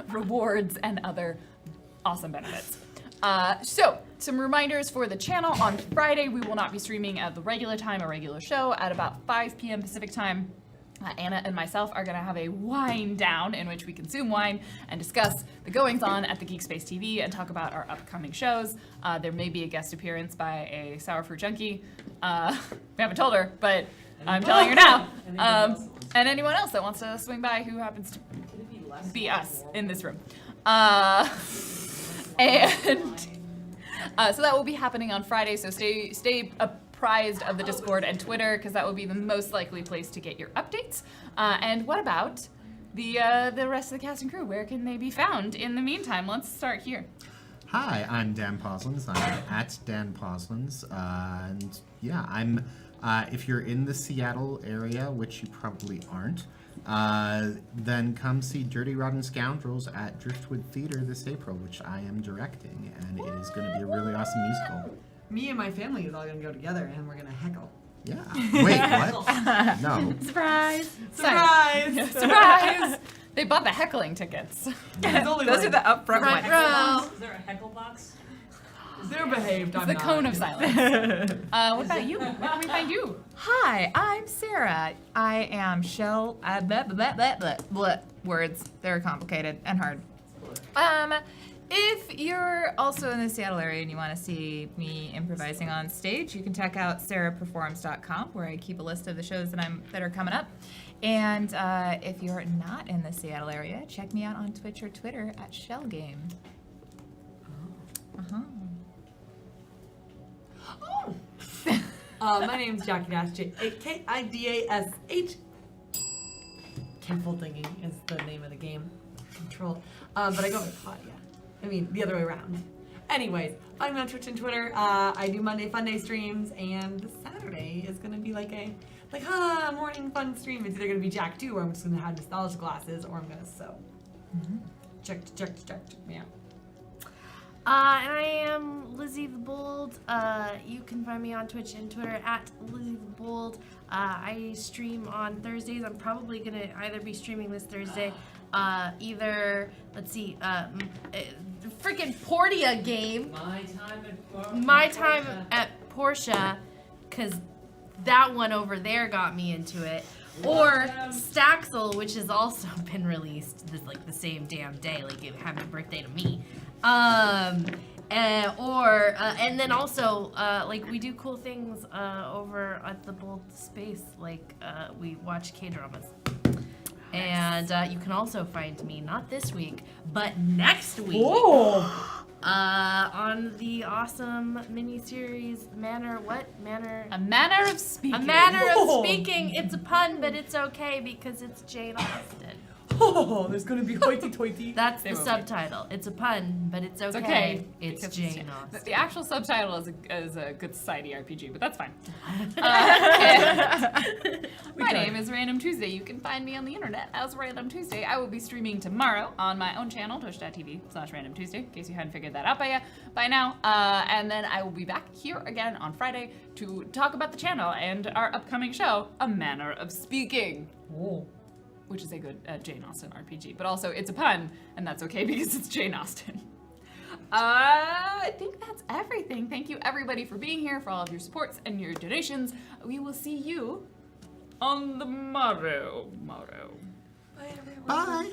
A: rewards and other awesome benefits. So, some reminders for the channel. On Friday, we will not be streaming at the regular time, a regular show, at about 5 p.m. Pacific time. Anna and myself are going to have a wine down in which we consume wine and discuss the goings on at the GeekSpaceTV and talk about our upcoming shows. There may be a guest appearance by a sour fruit junkie. We haven't told her, but I'm telling her now. And anyone else that wants to swing by who happens to be us in this room. So that will be happening on Friday, so stay apprised of the Discord and Twitter, because that will be the most likely place to get your updates. And what about the rest of the cast and crew? Where can they be found in the meantime? Let's start here.
E: Hi, I'm Dan Poslins. I'm at Dan Poslins. And yeah, I'm. If you're in the Seattle area, which you probably aren't, then come see Dirty Rotten Scoundrels at Driftwood Theater this April, which I am directing, and it is going to be a really awesome musical.
B: Me and my family is all gonna go together, and we're gonna heckle.
E: Yeah. Wait, what? No.
A: Surprise!
B: Surprise!
A: Surprise! They bought the heckling tickets.
B: There's only
F: Those
B: like,
F: are the upfront
D: Front
F: ones.
D: row.
G: Is there a heckle box?
B: they're behaved.
A: It's
B: I'm
A: the
B: not.
A: cone of silence. What about you? Where can we find you?
F: Hi, I'm Sarah. I am Shell. Blah, blah, blah, blah, blah. Words. They're complicated and hard. If you're also in the Seattle area and you want to see me improvising on stage, you can check out sarahperforms.com, where I keep a list of the shows that are coming up. And if you're not in the Seattle area, check me out on Twitch or Twitter at Shellgame.
B: My name's Jackie Dash, Kidash. Careful Dinging is the name of the game. Control. But I go with Claudia. I mean, the other way around. Anyways, find me on Twitch and Twitter. I do Monday Fun Day streams, and this Saturday is gonna be like a morning fun stream. It's either gonna be Jack 2, or I'm just gonna have nostalgia glasses, or I'm gonna sew. Check me out.
D: And I am Lizzie the Bold. You can find me on Twitch and Twitter at Lizzie the Bold. I stream on Thursdays. I'm probably gonna either be streaming this Thursday, freaking Portia game. My time at Portia, because that one over there got me into it. Or Staxel, which has also been released the same damn day, happy birthday to me. And then also, we do cool things over at the Bold Space, we watch K-dramas. And you can also find me, not this week, but next week, on the awesome miniseries
A: A Manner of Speaking.
D: A Manner of Speaking. It's a pun, but it's okay because it's Jane Austen.
B: Oh, there's gonna be hoity-toity.
D: That's the subtitle. It's a pun, but it's okay. It's
A: because
D: Jane Austen.
A: The actual subtitle is a good society RPG, but that's fine. My name is Random Tuesday. You can find me on the internet as Random Tuesday. I will be streaming tomorrow on my own channel, twitch.tv/Random Tuesday, in case you hadn't figured that out by now. And then I will be back here again on Friday to talk about the channel and our upcoming show, A Manner of Speaking. Which is a good Jane Austen RPG. But also, it's a pun, and that's okay because it's Jane Austen. I think that's everything. Thank you, everybody, for being here, for all of your supports and your donations. We will see you on the morrow.
B: Bye, everyone.
E: Bye.